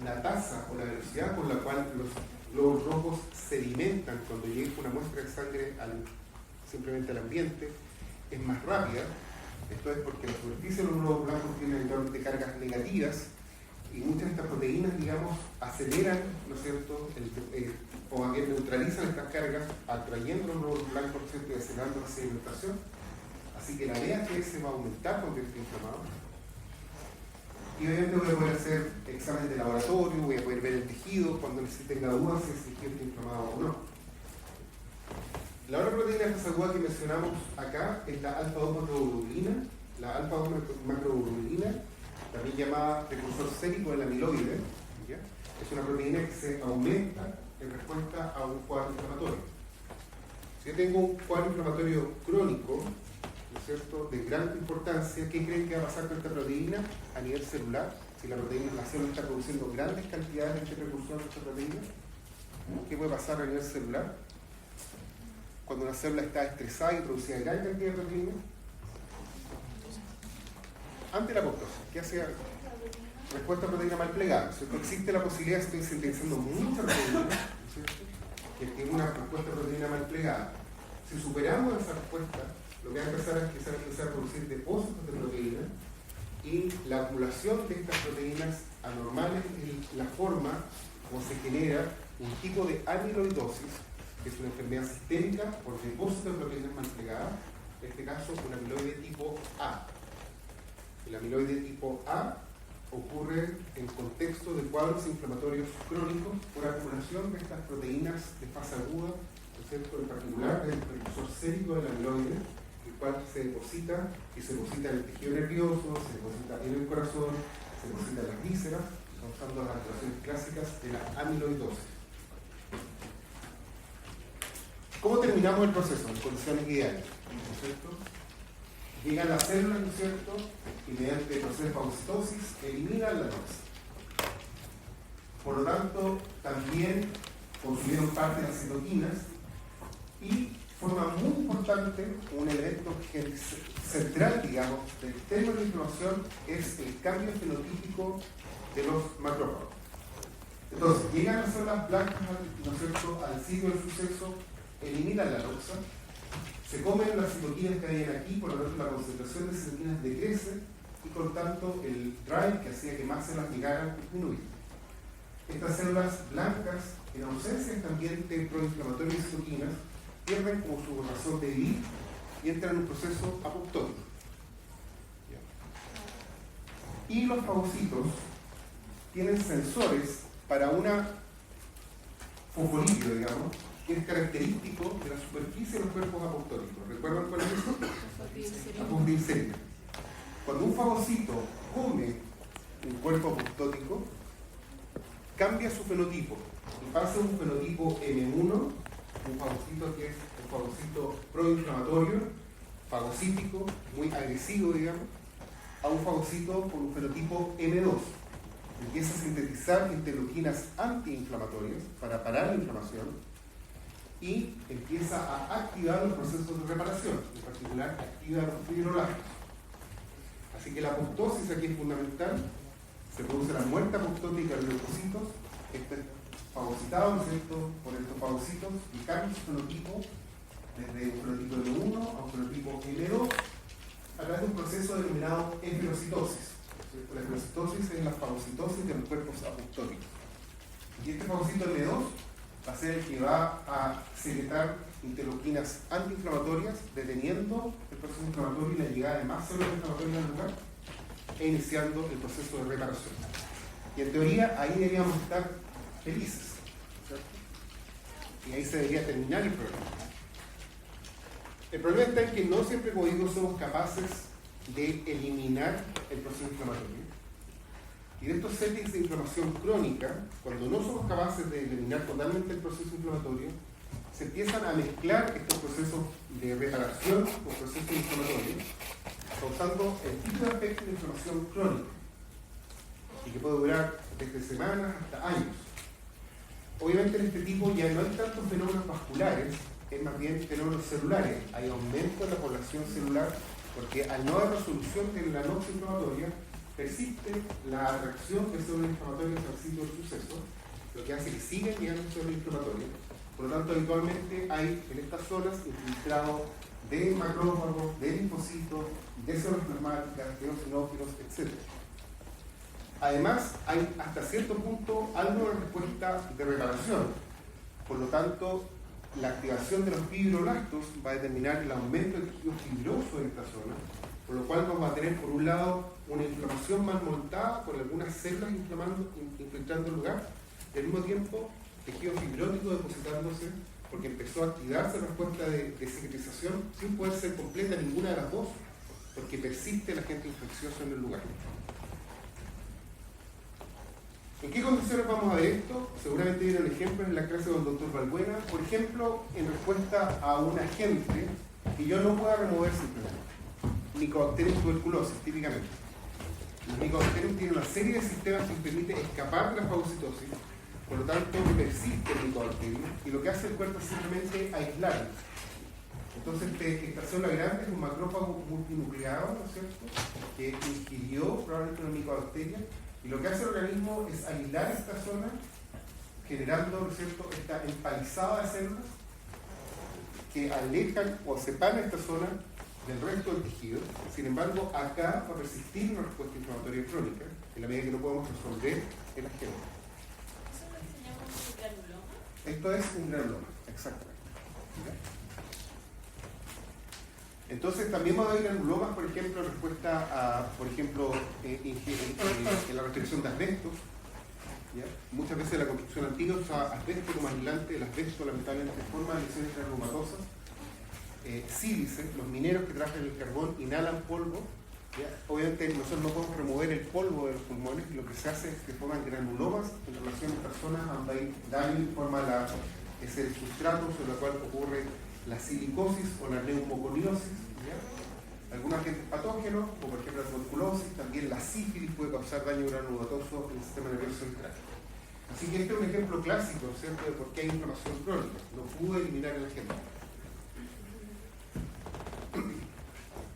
la tasa o la velocidad con la cual los glóbulos rojos sedimentan cuando llega una muestra de sangre simplemente al ambiente es más rápida. Esto es porque la superficie de los glóbulos blancos tiene habitualmente cargas negativas y muchas de estas proteínas, digamos, aceleran, ¿no es cierto?, o bien neutralizan estas cargas atrayendo los glóbulos blancos, ¿no es cierto?, y acelerando la sedimentación. Así que la VHS va a aumentar cuando esté inflamado. Y obviamente voy a poder hacer exámenes de laboratorio, voy a poder ver el tejido cuando tenga dudas si el tejido está inflamado o no. La otra proteína de fase aguda que mencionamos acá es la alfa-2-macroglobulina. La alfa-2-macroglobulina, también llamada precursor sérico del amiloide, ¿ya?, es una proteína que se aumenta en respuesta a un cuadro inflamatorio. Si yo tengo un cuadro inflamatorio crónico, ¿no es cierto?, de gran importancia, ¿qué creen que va a pasar con esta proteína a nivel celular? Si la proteína, la célula está produciendo grandes cantidades de este precursor de esta proteína, ¿qué puede pasar a nivel celular? Cuando una célula está estresada y producida gran cantidad de proteína, ante la apoptosis, ¿qué hace? Respuesta a proteína mal plegada, ¿cierto? Existe la posibilidad de que estoy sintetizando mucha proteína, ¿cierto?, que tiene una respuesta a proteína mal plegada. Si superamos esa respuesta, lo que va a empezar es que se van a empezar a producir depósitos de proteína y la acumulación de estas proteínas anormales es la forma como se genera un tipo de amiloidosis, que es una enfermedad sistémica por depósito de proteínas mal plegadas, en este caso un amiloide tipo A. El amiloide tipo A ocurre en contexto de cuadros inflamatorios crónicos por acumulación de estas proteínas de fase aguda, ¿no es cierto?, en particular el precursor sérico del amiloide, el cual se deposita en el tejido nervioso, se deposita en el corazón, se deposita en las vísceras, causando las alteraciones clásicas de la amiloidosis. ¿Cómo terminamos el proceso? En condiciones ideales, ¿no es cierto? Llegan las células, ¿no es cierto? Y mediante el proceso de fagocitosis eliminan la toxina. Por lo tanto, también consumieron parte de las citoquinas y forma muy importante, un elemento central, digamos, del tema de la inflamación es el cambio fenotípico de los macrófagos. Entonces, llegan las células blancas, ¿no es cierto?, al sitio del suceso, eliminan la toxa, se comen las citoquinas que hay aquí, por lo tanto la concentración de citoquinas decrece y por tanto el drive que hacía que más células llegaran disminuye. Estas células blancas, en ausencia de este ambiente proinflamatorio de citoquinas, pierden como su razón de vivir y entran en un proceso apoptótico. Y los fagocitos tienen sensores para una fosfolípido, digamos, que es característico de la superficie de los cuerpos apoptóticos. ¿Recuerdan cuál es eso? La fosfoglicerina. Cuando un fagocito come un cuerpo apoptótico, cambia su fenotipo y pasa de un fenotipo M1, un fagocito que es un fagocito proinflamatorio, fagocítico, muy agresivo, digamos, a un fagocito con un fenotipo M2. Empieza a sintetizar interleuquinas antiinflamatorias para parar la inflamación y empieza a activar los procesos de reparación, en particular activa los fibroblastos. Así que la apoptosis aquí es fundamental, se produce la muerte apoptótica de los leucocitos, este fagocitado, ¿no es cierto?, por estos fagocitos y cambia su fenotipo desde un fenotipo M1 a un fenotipo M2 a través de un proceso denominado esferocitosis. La esferocitosis es la fagocitosis de los cuerpos apoptóticos. Y este fagocito M2 va a ser el que va a secretar interleuquinas antiinflamatorias, deteniendo el proceso inflamatorio y la llegada de más células inflamatorias al lugar e iniciando el proceso de reparación. Y en teoría ahí deberíamos estar felices, ¿cierto? Y ahí se debería terminar el problema. El problema está en que no siempre, como digo, somos capaces de eliminar el proceso inflamatorio. Y de estos settings de inflamación crónica, cuando no somos capaces de eliminar totalmente el proceso inflamatorio, se empiezan a mezclar estos procesos de reparación con procesos inflamatorios, causando el tipo de efecto de inflamación crónica, y que puede durar desde semanas hasta años. Obviamente en este tipo ya no hay tantos fenómenos vasculares, es más bien fenómenos celulares. Hay aumento en la población celular porque al no haber resolución de la noche inflamatoria, persiste la atracción de células inflamatorias al sitio del suceso, lo que hace que sigan llegando células inflamatorias. Por lo tanto, habitualmente hay en estas zonas infiltrados de macrófagos, de linfocitos, de células plasmáticas, de eosinófilos, etc. Además, hay hasta cierto punto algo de respuesta de reparación. Por lo tanto, la activación de los fibroblastos va a determinar el aumento del tejido fibroso en esta zona, por lo cual vamos a tener, por un lado, una inflamación más montada por algunas células infiltrando el lugar, y al mismo tiempo, tejido fibrótico depositándose, porque empezó a activarse la respuesta de secretización sin poder ser completa ninguna de las dos, porque persiste el agente infeccioso en el lugar. ¿En qué condiciones vamos a ver esto? Seguramente vieron ejemplos en la clase del doctor Balbuena. Por ejemplo, en respuesta a un agente que yo no pueda remover simplemente. Mycobacterium tuberculosis, típicamente. Los Mycobacterium tienen una serie de sistemas que permiten escapar de la fagocitosis, por lo tanto persiste el Mycobacterium y lo que hace el cuerpo es simplemente aislarlo. Entonces, esta célula grande es un macrófago multinucleado, ¿no es cierto?, que ingirió probablemente una micobacteria. Y lo que hace el organismo es aislar esta zona, generando, ¿no es cierto?, esta empalizada de células que alejan o separan esta zona del resto del tejido. Sin embargo, acá va a persistir una respuesta inflamatoria crónica en la medida que no podemos resolver el agente. ¿Eso lo enseñamos como granuloma? Esto es un granuloma, exactamente. Entonces también va a haber granulomas, por ejemplo, en respuesta a, por ejemplo, en la restricción de asbestos. ¿Ya? Muchas veces la construcción antigua usaba asbesto como aislante. El asbesto lamentablemente forma lesiones granulomatosas. Sílice, los mineros que trabajan el carbón inhalan polvo. ¿Ya? Obviamente nosotros no podemos remover el polvo de los pulmones, y lo que se hace es que forman granulomas en relación a personas donde hay daño y forma es el sustrato sobre el cual ocurre la silicosis o la neumoconiosis, ¿ya? Algunos agentes patógenos, como por ejemplo la tuberculosis, también la sífilis puede causar daño granulomatoso en el sistema nervioso central. Así que este es un ejemplo clásico, ¿cierto?, de por qué hay inflamación crónica. No pude eliminar el agente.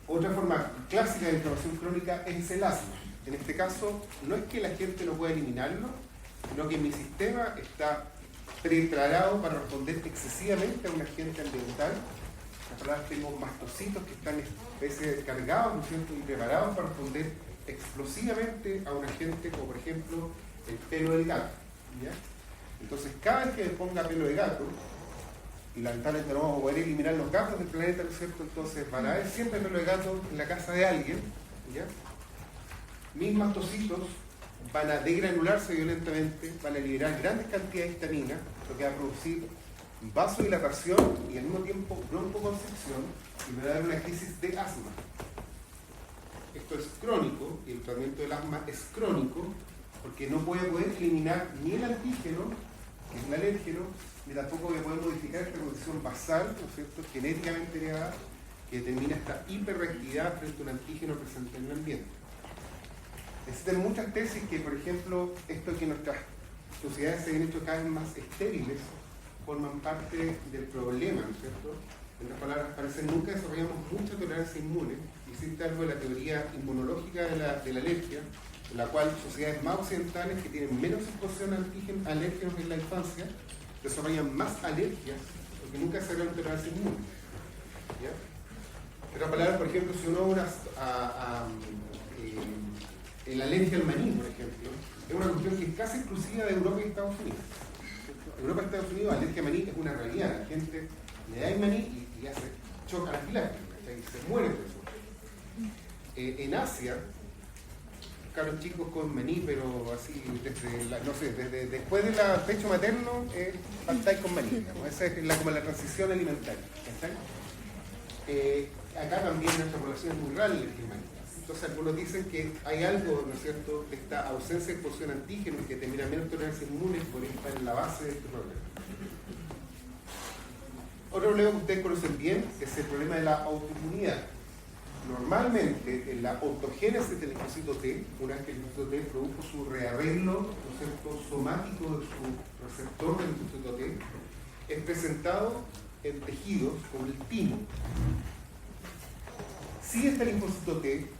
Otra forma clásica de inflamación crónica es el asma. En este caso, no es que la gente no pueda eliminarlo, sino que mi sistema está preparado para responder excesivamente a un agente ambiental. Las palabras, tengo mastocitos que están cargados, ¿no es cierto?, y preparados para responder explosivamente a un agente como por ejemplo el pelo del gato, ¿ya? Entonces cada vez que me ponga pelo de gato, y lamentablemente no vamos a poder eliminar los gatos del planeta, ¿no es cierto?, entonces van a haber siempre pelo de gato en la casa de alguien, ¿ya? Mis mastocitos van a degranularse violentamente, van a liberar grandes cantidades de histamina, lo que va a producir vasodilatación y al mismo tiempo broncoconstricción, y me va a dar una crisis de asma. Esto es crónico, y el tratamiento del asma es crónico, porque no voy a poder eliminar ni el antígeno, que es el alérgeno, ni tampoco voy a poder modificar esta condición basal, ¿no es cierto?, genéticamente heredada, que determina esta hiperreactividad frente a un antígeno presente en el ambiente. Existen muchas tesis que, por ejemplo, esto que nuestras sociedades se han hecho cada vez más estériles, forman parte del problema, ¿no es cierto? En otras palabras, parece que nunca desarrollamos mucha tolerancia inmune. Existe algo de la teoría inmunológica de la alergia, en la cual sociedades más occidentales que tienen menos exposición a alérgenos en la infancia desarrollan más alergias porque nunca desarrollan tolerancia inmune, ¿ya? En otras palabras, por ejemplo, si uno la alergia al maní, por ejemplo, es una cuestión que es casi exclusiva de Europa y Estados Unidos. En Europa y Estados Unidos, la alergia al maní es una realidad. La gente le da el maní y ya se choca anafiláctica, y se muere por eso. En Asia, caros chicos con maní, pero así, desde después del pecho materno, faltáis con maní, digamos. Esa es como la transición alimentaria. Acá también nuestra población es muy rara el maní. Entonces algunos dicen que hay algo, ¿no es cierto?, de esta ausencia de exposición a antígenos que termina menos tolerancia inmune por estar en la base de este problema. Otro problema que ustedes conocen bien es el problema de la autoinmunidad. Normalmente en la autogénesis del linfocito T, una vez que el linfocito T produjo su rearreglo, ¿no es cierto?, somático de su receptor del linfocito T, es presentado en tejidos como el timo. Si este linfocito T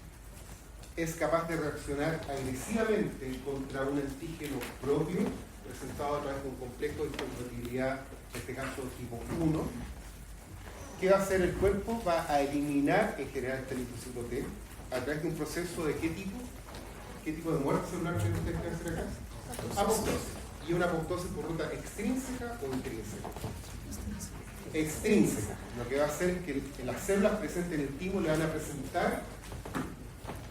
es capaz de reaccionar agresivamente contra un antígeno propio, presentado a través de un complejo de incompatibilidad, en este caso tipo 1, ¿qué va a hacer el cuerpo? Va a eliminar en general este linfocito T a través de un proceso de ¿qué tipo? ¿Qué tipo de muerte celular que ustedes quieren hacer acá? Apoptosis. Y una apoptosis por ruta extrínseca o intrínseca. Extrínseca. Lo que va a hacer es que las células presentes en el timo le van a presentar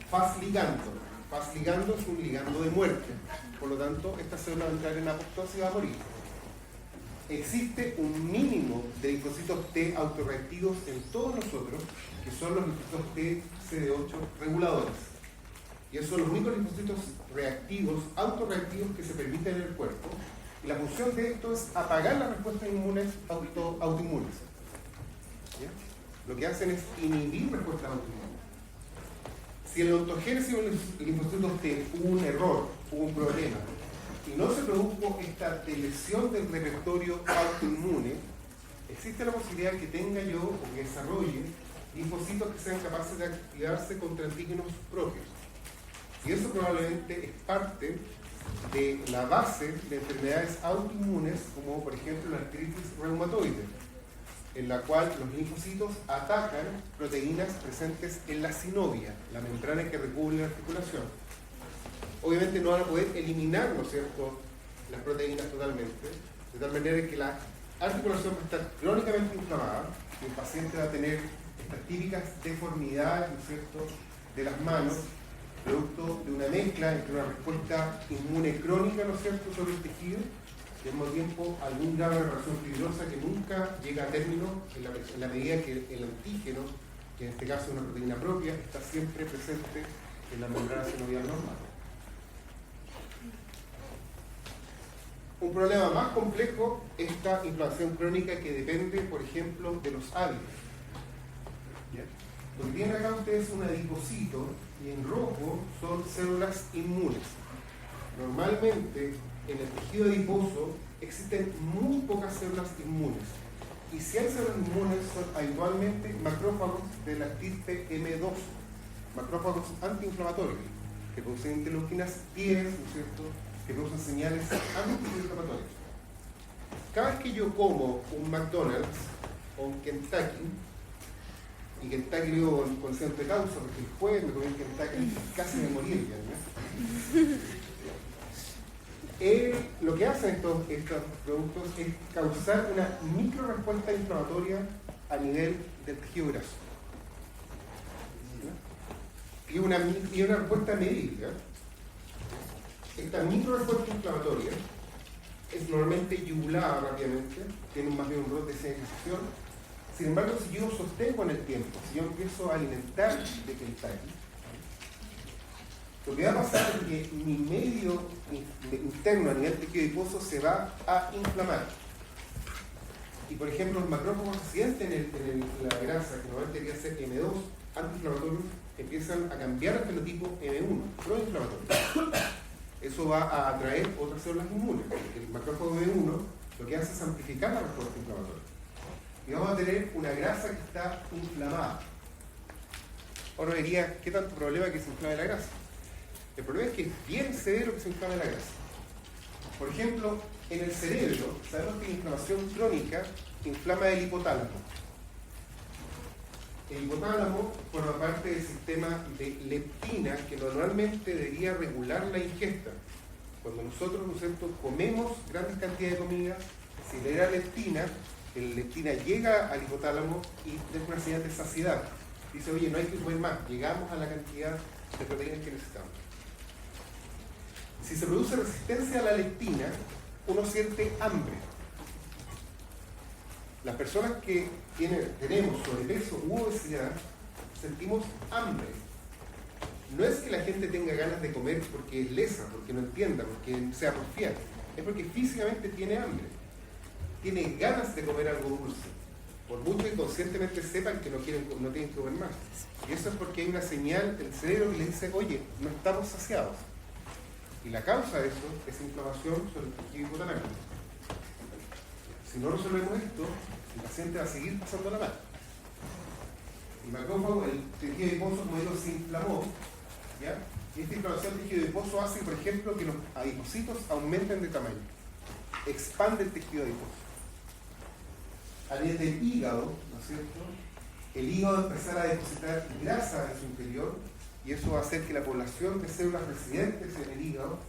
Fas ligando. Fas ligando es un ligando de muerte. Por lo tanto, esta célula va a entrar en apoptosis y va a morir. Existe un mínimo de linfocitos T autorreactivos en todos nosotros, que son los linfocitos T CD8 reguladores. Y esos son los únicos linfocitos reactivos, autorreactivos que se permiten en el cuerpo. Y la función de esto es apagar las respuestas inmunes autoinmunes. ¿Ya? Lo que hacen es inhibir respuestas autoinmunes. Si en la ontogénesis de los linfocitos T hubo un error, hubo un problema, y no se produjo esta delesión del repertorio autoinmune, existe la posibilidad que tenga yo o que desarrolle linfocitos que sean capaces de activarse contra antígenos propios. Y eso probablemente es parte de la base de enfermedades autoinmunes, como por ejemplo la artritis reumatoide, en la cual los linfocitos atacan proteínas presentes en la sinovia, la membrana que recubre la articulación. Obviamente no van a poder eliminar, ¿no es cierto?, las proteínas totalmente, de tal manera que la articulación va a estar crónicamente inflamada y el paciente va a tener estas típicas deformidades, ¿no es cierto?, de las manos, producto de una mezcla entre una respuesta inmune crónica, ¿no es cierto?, sobre el tejido, y al mismo tiempo algún grado de reacción fibrosa que nunca llega a término en la medida que el antígeno, que en este caso es una proteína propia, está siempre presente en la membrana sinovial normal. Un problema más complejo es esta inflamación crónica que depende, por ejemplo, de los hábitos. ¿Ya? Lo que tienen acá ustedes es un adipocito y en rojo son células inmunes. Normalmente en el tejido adiposo existen muy pocas células inmunes. Y si hay células inmunes son habitualmente macrófagos de la estirpe M2, macrófagos antiinflamatorios, que producen interleuquinas 10, ¿no es cierto?, que producen señales antiinflamatorias. Cada vez que yo como un McDonald's o un Kentucky, y Kentucky lo digo con centro de causa, porque el jueves me comí en Kentucky casi me morí ya, ¿no? Lo que hacen estos productos es causar una micro respuesta inflamatoria a nivel del tejido graso. ¿No? Y una respuesta medible. Esta micro respuesta inflamatoria es normalmente yugulada rápidamente, tiene más bien un rol de señalización. Sin embargo, si yo sostengo en el tiempo, si yo empiezo a alimentar de Kentucky, lo que va a pasar es que mi medio interno a nivel tejido adiposo se va a inflamar. Y por ejemplo, los macrófagos que sienten en la grasa, que normalmente debería ser M2, antiinflamatorios, empiezan a cambiar el fenotipo M1, proinflamatorio. Eso va a atraer otras células inmunes. El macrófago M1 lo que hace es amplificar la respuesta inflamatoria. Y vamos a tener una grasa que está inflamada. Ahora diría, ¿qué tanto problema que se inflame la grasa? El problema es que es bien severo que se inflame la grasa. Por ejemplo, en el cerebro, sabemos que la inflamación crónica inflama el hipotálamo. El hipotálamo forma parte del sistema de leptina que normalmente debería regular la ingesta. Cuando nosotros, ¿no es cierto?, comemos grandes cantidades de comida, si libera leptina, la leptina llega al hipotálamo y es una señal de saciedad. Dice, oye, no hay que comer más, llegamos a la cantidad de proteínas que necesitamos. Si se produce resistencia a la leptina, uno siente hambre. Las personas que tenemos sobrepeso u obesidad, sentimos hambre. No es que la gente tenga ganas de comer porque es lesa, porque no entienda, porque sea porfiada. Es porque físicamente tiene hambre. Tiene ganas de comer algo dulce. Por mucho que conscientemente sepan que no tienen que comer más. Y eso es porque hay una señal del cerebro que le dice, oye, no estamos saciados. Y la causa de eso es inflamación sobre el tejido hipotalámico. Si no resolvemos esto, el paciente va a seguir pasando la mal. El macrófago, el tejido adiposo, como digo, se inflamó, ¿ya? Y esta inflamación del tejido adiposo hace, por ejemplo, que los adipocitos aumenten de tamaño. Expande el tejido adiposo. A nivel del hígado, ¿no es cierto? El hígado va a empezar a depositar grasa en su interior y eso va a hacer que la población de células residentes en el hígado,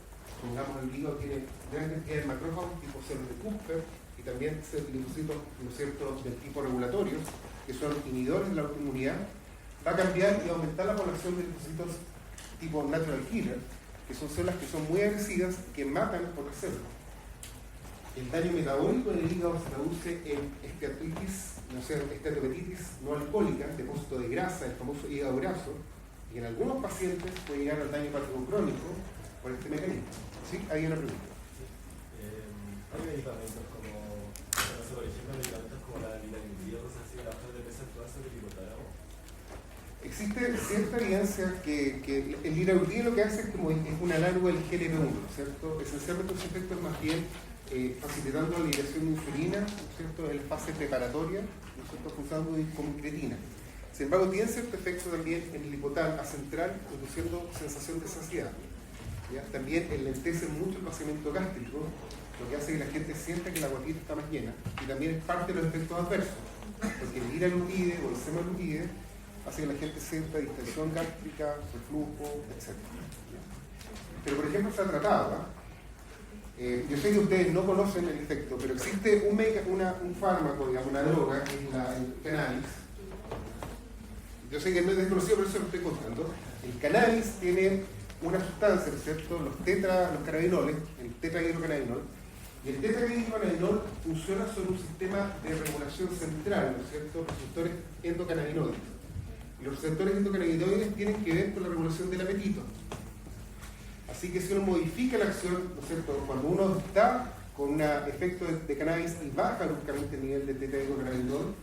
pongamos el hígado tiene gran cantidad de macrófagos tipo células de Kupffer y también linfocitos, ¿no es cierto?, del tipo regulatorio, que son inhibidores de la autoinmunidad, va a cambiar y aumentar la población de linfocitos tipo natural killer, que son células que son muy agresivas que matan otras células. El daño metabólico en el hígado se traduce en esteatohepatitis no alcohólica, depósito de grasa, el famoso hígado graso, y en algunos pacientes puede llegar al daño hepático crónico por este mecanismo. ¿Sí? Hay una pregunta. ¿Hay medicamentos como, por ejemplo, medicamentos como la liraglutida o cosas así para bajar de peso actual sobre el hipotálamo? Existe cierta evidencia que el liraglutida lo que hace es como es un análogo del GLP-1, ¿cierto? Esencialmente su efecto es más bien facilitando la liberación de insulina, ¿no es cierto?, en la fase preparatoria, ¿no es cierto?, funcionando como incretina. Sin embargo, tiene cierto efecto también en el hipotálamo central, produciendo sensación de saciedad. ¿Ya? También enlentece mucho el vaciamiento gástrico, lo que hace que la gente sienta que la guatita está más llena, y también es parte de los efectos adversos, porque el liraglutide o el semaglutide hace que la gente sienta distensión gástrica, reflujo, etc. ¿Ya? Pero por ejemplo se ha tratado, yo sé que ustedes no conocen el efecto, pero existe un fármaco, digamos, una droga, que es el cannabis. Yo sé que no es desconocido, pero eso lo estoy contando. El cannabis tiene una sustancia, ¿no es cierto?, los cannabinoles, el tetrahidrocannabinol, y el tetrahidrocannabinol funciona sobre un sistema de regulación central, ¿no es cierto?, receptores endocannabinoides. Y los receptores endocannabinoides tienen que ver con la regulación del apetito. Así que si uno modifica la acción, ¿no es cierto?, cuando uno está con un efecto de cannabis y baja bruscamente el nivel de tetraidrocannabinol,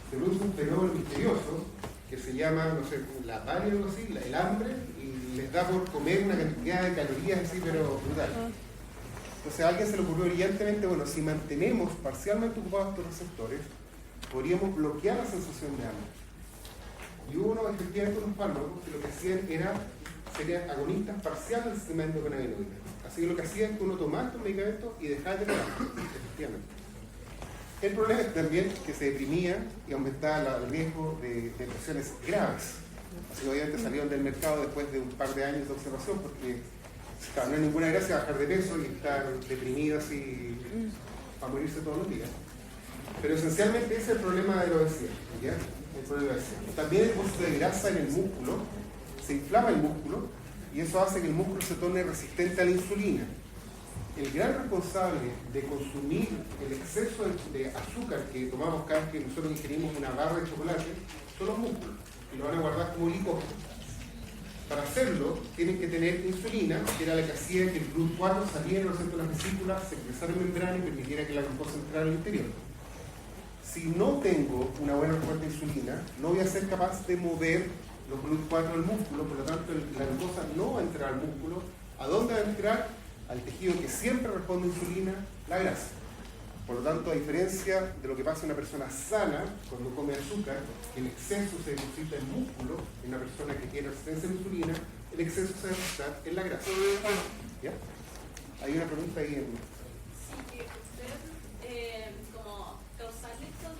se produce un fenómeno misterioso que se llama, no sé, la paria o algo así, el hambre, y les da por comer una cantidad de calorías así, pero brutal. Entonces a alguien se le ocurrió brillantemente, bueno, si mantenemos parcialmente ocupados estos receptores, podríamos bloquear la sensación de hambre. Y hubo efectivamente unos fármacos que lo que hacían serían agonistas parciales del sistema endocannabinoide. Así que lo que hacía es que uno tomaba estos medicamentos y dejaba de tomar, efectivamente. El problema es también que se deprimía y aumentaba el riesgo de depresiones graves. Así que obviamente salieron del mercado después de un par de años de observación, porque claro, no hay ninguna gracia bajar de peso y estar deprimido así para morirse todos los días. Pero esencialmente ese es el problema de la obesidad, ¿ya? El problema de la obesidad. También el depósito de grasa en el músculo, se inflama el músculo y eso hace que el músculo se torne resistente a la insulina. El gran responsable de consumir el exceso de azúcar que tomamos cada vez que nosotros ingerimos una barra de chocolate son los músculos, y lo van a guardar como glicógeno. Para hacerlo, tienen que tener insulina, que era la que hacía que el GLUT4 saliera en el centro de las vesículas, se expresara en membrana y permitiera que la glucosa entrara al interior. Si no tengo una buena respuesta de insulina, no voy a ser capaz de mover los GLUT4 del músculo, por lo tanto la glucosa no va a entrar al músculo. ¿A dónde va a entrar? Al tejido que siempre responde a insulina, la grasa. Por lo tanto, a diferencia de lo que pasa en una persona sana cuando come azúcar, el exceso se deposita en músculo, en una persona que tiene resistencia a la insulina, el exceso se deposita en la grasa. ¿Ya? Hay una pregunta ahí en... Sí, que ustedes como causarle estos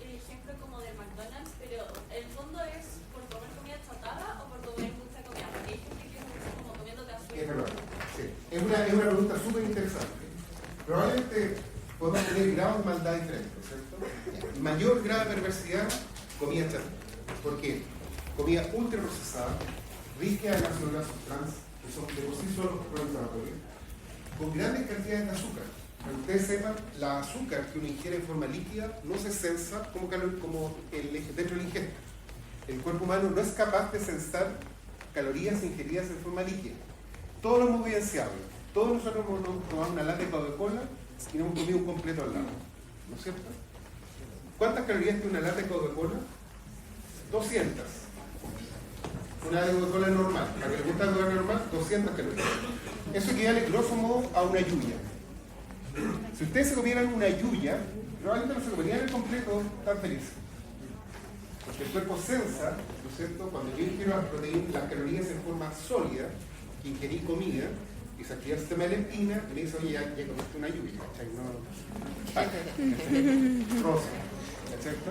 ejemplo como del McDonald's, pero el fondo es por comer comida chatarra o por comer mucha comida, porque hay gente que es como comiéndote azúcar. Es verdad, sí. Es una pregunta súper interesante. Probablemente podemos tener grados de maldad diferentes, ¿cierto? Mayor grado de perversidad, comida chatarra. ¿Por qué? Comida ultraprocesada, rica en ácidos grasos trans, que son de por sí solos proinflamatorios, con grandes cantidades de azúcar. Para que ustedes sepan, la azúcar que uno ingiere en forma líquida no se sensa como dentro del ingesta. El cuerpo humano no es capaz de sensar calorías ingeridas en forma líquida. Todo lo hemos evidenciado. Todos nosotros hemos tomado una lata de Coca-Cola y no hemos comido un completo al lado. ¿No es cierto? ¿Cuántas calorías tiene una lata de Coca-Cola? 200. Una de Coca-Cola normal. Para que le guste la Coca-Cola normal, 200 calorías. Eso equivale grosso modo a una yuya. Si ustedes se comieran una yuya, probablemente no se comerían el completo tan felices. Porque el cuerpo sensa, ¿no es cierto? Cuando yo ingiero las calorías en forma sólida, que ingerí comida, y se activa el sistema de leptina, y me dice, oye, ya comiste una lluvia, ¿cachai? No, rosa, ¿cierto?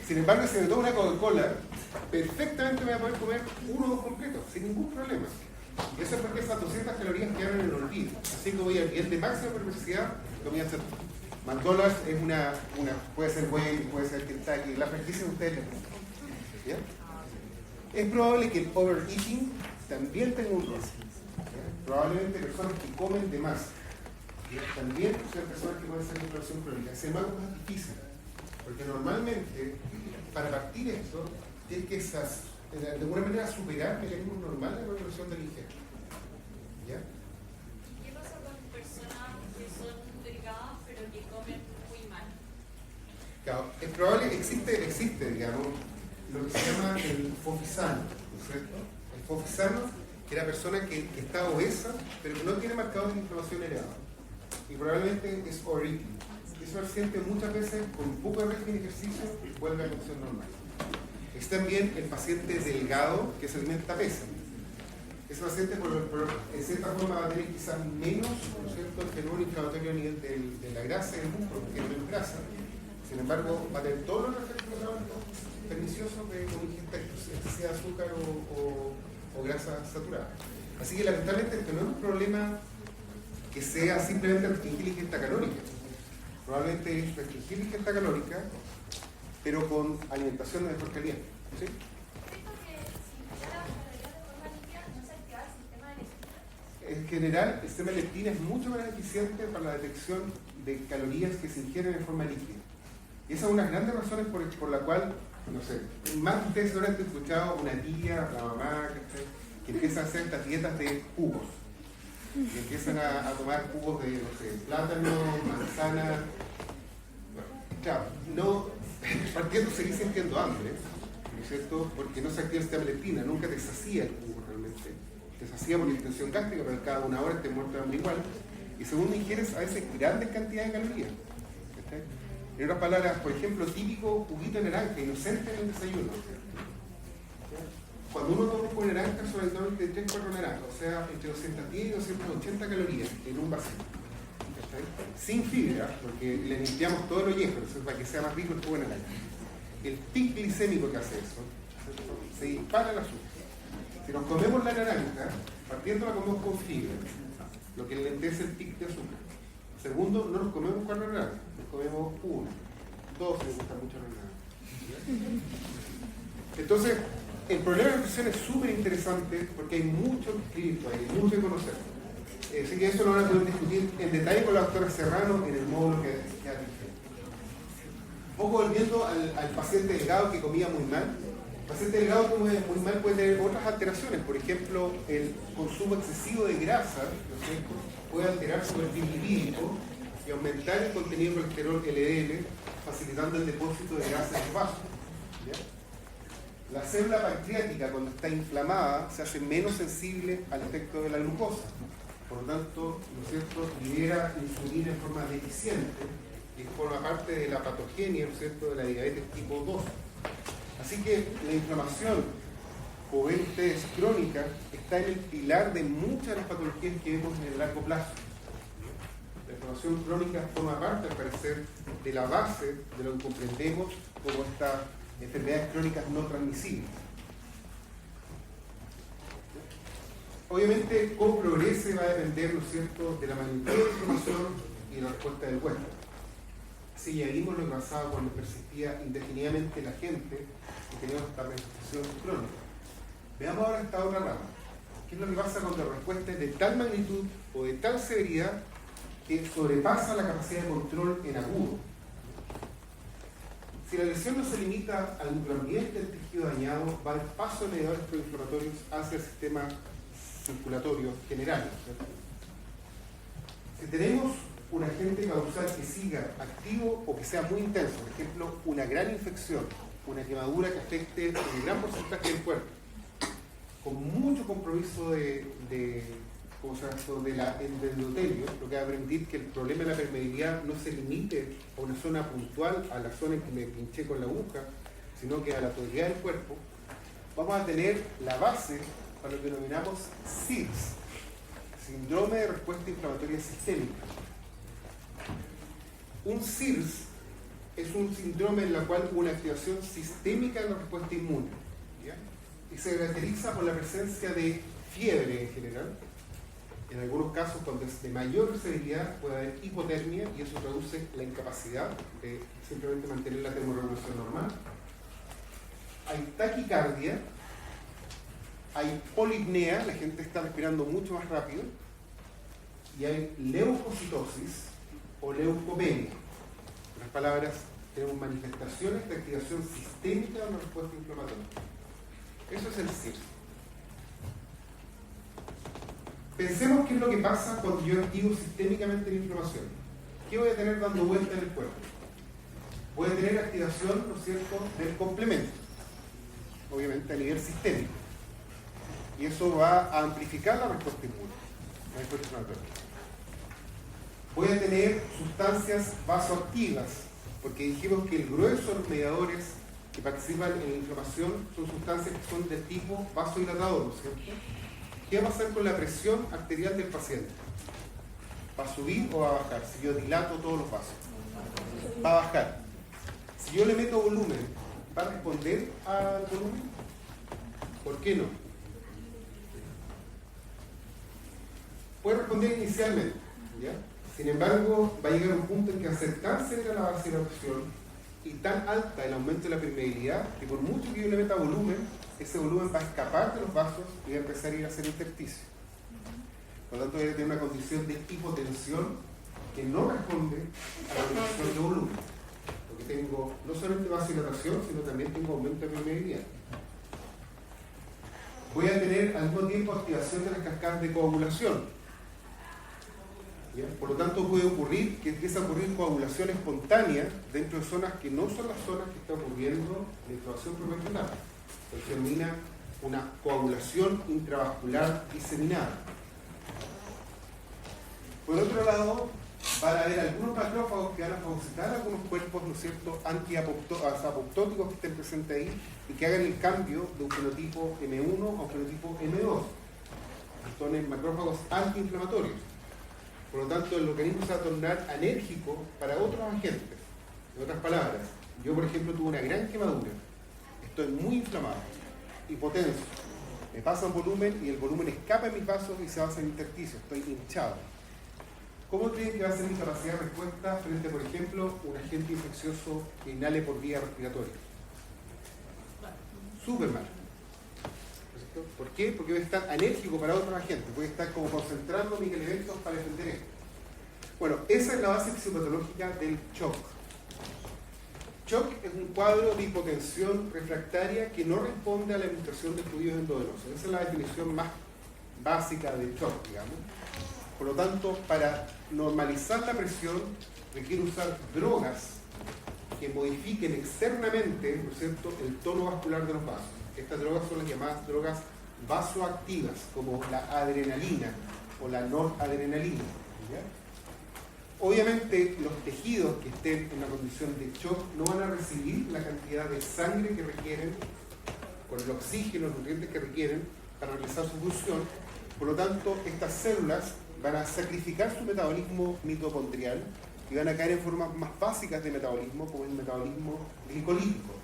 Sin embargo, si me tomo una Coca-Cola, perfectamente me voy a poder comer uno o dos completos, sin ningún problema. Y eso es porque esas 200 calorías quedan en el olvido. Así que voy al nivel de máxima perversidad, comida chatarra. McDonald's es puede ser Wendy, puede ser Kentucky, la franquicia de ustedes les gusta. ¿Ya? Es probable que el overeating también tenga un rol. Probablemente personas que comen de más. ¿Ya? También son personas que pueden ser de inflamación crónica. Sin embargo, es más difícil. Porque normalmente, para partir esto, tienes que de alguna manera superar mecanismos normales de regulación del ingesta. ¿Ya? ¿Qué pasa con personas que son delgadas pero que comen muy mal? Claro, es probable, existe, digamos, lo que se llama el fofisano, ¿no es cierto? El fofisano, que era persona que está obesa, pero que no tiene marcadores de inflamación elevada. Y probablemente es overeating. Ese paciente muchas veces, con un poco de régimen de ejercicio, vuelve a la condición normal. Es también el paciente delgado que se alimenta pesa. Ese paciente, en cierta forma, va a tener quizás menos, ¿no es cierto?, el fenómeno inflamatorio a nivel de la grasa en el músculo, porque tiene menos grasa. Sin embargo, va a tener todos los efectos perniciosos de una ingesta excesiva de azúcar o grasa saturada. Así que, lamentablemente, esto no es un problema que sea simplemente restringir la ingesta calórica. Probablemente es restringir la ingesta calórica, pero con alimentación de mejor calidad. ¿Sí? En general, el sistema de leptina es mucho más eficiente para la detección de calorías que se ingieren en forma líquida. Y esa es una de las grandes razones por la cual, no sé, más de ustedes seguramente han escuchado una tía, la mamá, que empieza a hacer estas dietas de jugos. y empiezan a tomar jugos de, no sé, plátano, manzana. Bueno, claro, no, partiendo seguís sintiendo hambre, ¿no es cierto? Porque no se activa el sistema leptina, nunca te sacía el jugo realmente. Te sacía por intención gástrica, pero cada una hora te muerto de hambre igual. Y segundo, ingieres a veces grandes cantidades de calorías. ¿Okay? En otras palabras, por ejemplo, típico juguito de naranja, inocente en el desayuno. Cuando uno toma un jugo de naranja, son habitualmente 3-4 naranjas, o sea, entre 210 y 280 calorías en un vasito. ¿Okay? Sin fibra, porque le limpiamos todo el ollejo, para que sea más rico el jugo de naranja. El pic glicémico que hace eso, ¿cierto? Se dispara el azúcar. Si nos comemos la naranja, partiendo la comemos con fibra, lo que lentece el pic de azúcar. Segundo, no nos comemos 4 naranjas, nos comemos 1. 2 les gusta mucho la naranja. Entonces, el problema de la nutrición es súper interesante porque hay mucho escrito, hay mucho que conocer. Así que eso lo van a poder discutir en detalle con la doctora Serrano en el módulo que aquí. Un poco volviendo al paciente delgado que comía muy mal. El paciente delgado que come muy mal puede tener otras alteraciones. Por ejemplo, el consumo excesivo de grasa, ¿no es cierto?, puede alterar su perfil lipídico y aumentar el contenido de colesterol LDL, facilitando el depósito de grasa en los vasos. ¿Ya? La célula pancreática, cuando está inflamada, se hace menos sensible al efecto de la glucosa. Por lo tanto, ¿no es cierto?, libera insulina en forma deficiente y forma parte de la patogenia, ¿no es cierto?, de la diabetes tipo 2. Así que la inflamación, o ven ustedes, crónica, está en el pilar de muchas de las patologías que vemos en el largo plazo. La inflamación crónica forma parte, al parecer, de la base de lo que comprendemos como estas enfermedades crónicas no transmisibles. Obviamente, cómo progrese va a depender, ¿no es cierto?, de la magnitud de la inflamación y la respuesta del cuerpo. Si ya vimos lo que pasaba cuando persistía indefinidamente la gente y teníamos esta manifestación crónica. Veamos ahora esta otra rama. ¿Qué es lo que pasa cuando la respuesta es de tal magnitud o de tal severidad que sobrepasa la capacidad de control en agudo? Si la lesión no se limita al microambiente del tejido dañado, va al paso de mediadores proinflamatorios hacia el sistema circulatorio general, ¿cierto? Si tenemos un agente causal que siga activo o que sea muy intenso, por ejemplo, una gran infección, una quemadura que afecte un gran porcentaje del cuerpo, con mucho compromiso del endotelio, lo que va a permitir que el problema de la permeabilidad no se limite a una zona puntual, a la zona en que me pinché con la aguja, sino que a la totalidad del cuerpo, vamos a tener la base para lo que denominamos SIRS, síndrome de respuesta inflamatoria sistémica. Un SIRS es un síndrome en el cual hubo una activación sistémica de la respuesta inmune, ¿ya? Y se caracteriza por la presencia de fiebre en general. En algunos casos, cuando es de mayor severidad, puede haber hipotermia y eso reduce la incapacidad de simplemente mantener la termorregulación normal. Hay taquicardia, hay polipnea, la gente está respirando mucho más rápido, y hay leucocitosis o leucopenia. En otras palabras, tenemos manifestaciones de activación sistémica de una respuesta inflamatoria. Eso es el SIRS. Pensemos qué es lo que pasa cuando yo activo sistémicamente la inflamación. ¿Qué voy a tener dando vuelta en el cuerpo? Voy a tener activación, ¿no es cierto?, del complemento, obviamente a nivel sistémico. Y eso va a amplificar la respuesta inmune, la respuesta inflamatoria. Voy a tener sustancias vasoactivas, porque dijimos que el grueso de los mediadores que participan en la inflamación son sustancias que son de tipo vasodilatador, ¿no es cierto? ¿Qué va a pasar con la presión arterial del paciente? ¿Va a subir o va a bajar? Si yo dilato todos los vasos, va a bajar. Si yo le meto volumen, ¿va a responder al volumen? ¿Por qué no? Puede responder inicialmente, ¿ya? Sin embargo, va a llegar un punto en que va a ser tan severa la vasodilatación y tan alta el aumento de la permeabilidad que por mucho que yo le meta volumen, ese volumen va a escapar de los vasos y va a empezar a ir a hacer intersticio. Por lo tanto, voy a tener una condición de hipotensión que no responde a la reducción de volumen. Porque tengo no solamente vasodilatación, sino también tengo aumento de permeabilidad. Voy a tener al mismo tiempo activación de las cascadas de coagulación. ¿ya? Por lo tanto, puede ocurrir que empiece a ocurrir coagulación espontánea dentro de zonas que no son las zonas que está ocurriendo la inflamación proventural. Entonces termina una coagulación intravascular diseminada. Por otro lado, van a haber algunos macrófagos que van a fagocitar algunos cuerpos, ¿no es cierto?, antiapoptóticos que estén presentes ahí y que hagan el cambio de un fenotipo M1 a un fenotipo M2. Son macrófagos antiinflamatorios. Por lo tanto, el organismo se va a tornar anérgico para otros agentes. En otras palabras, yo por ejemplo tuve una gran quemadura, estoy muy inflamado, hipotenso, me pasa un volumen y el volumen escapa en mis vasos y se va a hacer intersticio, estoy hinchado. ¿Cómo creen que va a ser mi capacidad de respuesta frente, por ejemplo, un agente infeccioso que inhale por vía respiratoria? Súper mal. ¿Por qué? Porque voy a estar anérgico para otros agentes, voy a estar como concentrando mis elementos para defender esto. Bueno, esa es la base fisiopatológica del shock. Shock es un cuadro de hipotensión refractaria que no responde a la administración de fluidos endovenosos. Esa es la definición más básica del shock, digamos. Por lo tanto, para normalizar la presión requiere usar drogas que modifiquen externamente, ¿no es cierto?, el tono vascular de los vasos. Estas drogas son las llamadas drogas vasoactivas, como la adrenalina o la noradrenalina. ¿Ya? Obviamente, los tejidos que estén en la condición de shock no van a recibir la cantidad de sangre que requieren, con el oxígeno, los nutrientes que requieren para realizar su función. Por lo tanto, estas células van a sacrificar su metabolismo mitocondrial y van a caer en formas más básicas de metabolismo, como el metabolismo glicolítico.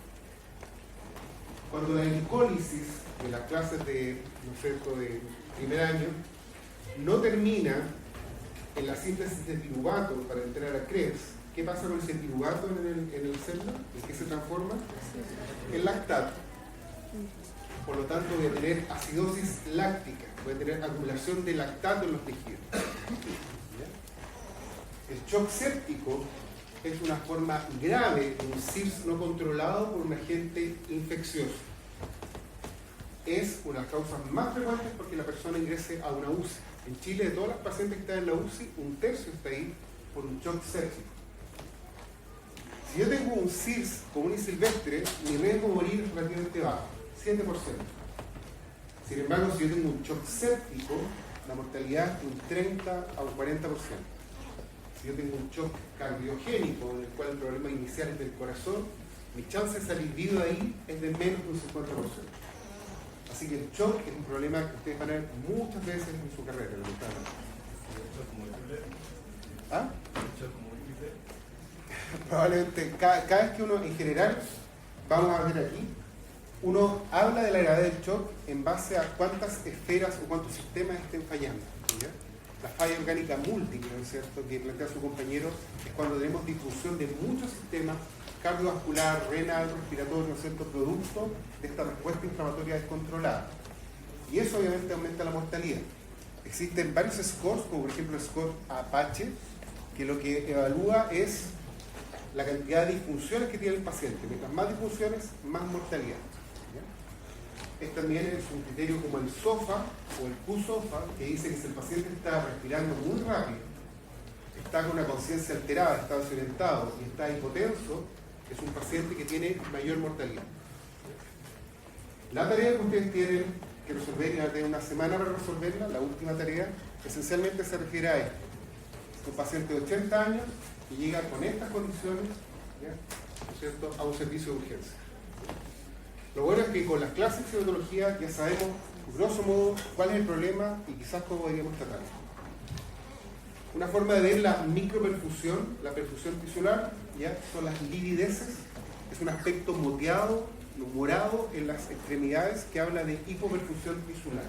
Cuando la glicólisis de las clases de, ¿no es cierto?, de primer año no termina en la síntesis de piruvato para entrar a Krebs, ¿qué pasa con ese piruvato en el célula? ¿En qué se transforma? En lactato. Por lo tanto, voy a tener acidosis láctica, voy a tener acumulación de lactato en los tejidos. ¿Ya? El shock séptico es una forma grave de un CIRS no controlado por un agente infeccioso. Es una de las causas más frecuentes porque la persona ingrese a una UCI. En Chile, de todas las pacientes que están en la UCI, un tercio está ahí por un shock séptico. Si yo tengo un CIRS común y silvestre, mi riesgo de morir es relativamente bajo, 7%. Sin embargo, si yo tengo un shock séptico, la mortalidad es de un 30 a un 40%. Si yo tengo un shock cardiogénico, en el cual el problema inicial es del corazón, mi chance de salir vivo de ahí es de menos de un 50%. Así que el shock es un problema que ustedes van a ver muchas veces en su carrera, lamentablemente. ¿Ah? Probablemente, cada vez que uno, en general, vamos a ver aquí, uno habla de la gravedad del shock en base a cuántas esferas o cuántos sistemas estén fallando. ¿Ya? La falla orgánica múltiple, ¿no es cierto?, que plantea su compañero, es cuando tenemos difusión de muchos sistemas cardiovascular, renal, respiratorio, ¿no es cierto?, producto de esta respuesta inflamatoria descontrolada. Y eso obviamente aumenta la mortalidad. Existen varios scores, como por ejemplo el score Apache, que lo que evalúa es la cantidad de disfunciones que tiene el paciente. Mientras más disfunciones, más mortalidad. ¿Ya? También es un criterio como el SOFA o el QSOFA, que dice que si el paciente está respirando muy rápido, está con una conciencia alterada, está desorientado y está hipotenso, es un paciente que tiene mayor mortalidad. La tarea que ustedes tienen que resolver, y van a tener una semana para resolverla, la última tarea, esencialmente se refiere a esto. Un paciente de 80 años que llega con estas condiciones, ¿ya?, ¿no es cierto?, a un servicio de urgencia. Lo bueno es que con las clases de fisiopatología ya sabemos, grosso modo, cuál es el problema y quizás cómo podríamos tratarlo. Una forma de ver la microperfusión, la perfusión tisular, ¿ya?, son las livideces. Es un aspecto moteado, morado en las extremidades que habla de hipoperfusión tisular.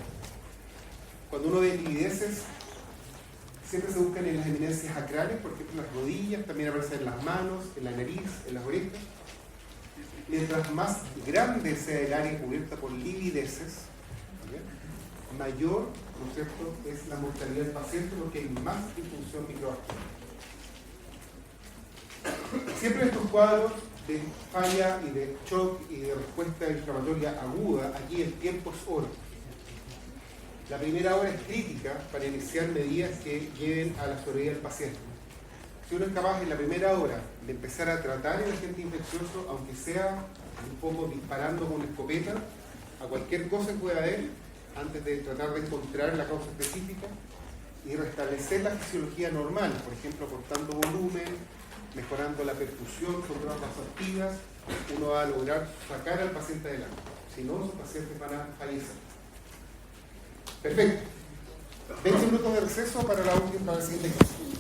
Cuando uno ve livideces, siempre se buscan en las eminencias acrales, por ejemplo en las rodillas, también aparecen en las manos, en la nariz, en las orejas. Mientras más grande sea el área cubierta por livideces, ¿ya?, mayor, ¿no es cierto?, es la mortalidad del paciente porque hay más disfunción microvascular. Siempre estos cuadros de falla y de shock y de respuesta inflamatoria aguda, aquí el tiempo es oro. La primera hora es crítica para iniciar medidas que lleven a la sobrevida del paciente. Si uno es capaz en la primera hora de empezar a tratar el agente infeccioso, aunque sea un poco disparando con una escopeta a cualquier cosa que pueda haber, antes de tratar de encontrar la causa específica, y restablecer la fisiología normal, por ejemplo, aportando volumen, mejorando la perfusión con drogas vasoactivas, uno va a lograr sacar al paciente adelante. Si no, los pacientes van a fallecer. Perfecto. 20 minutos de receso para la siguiente clase.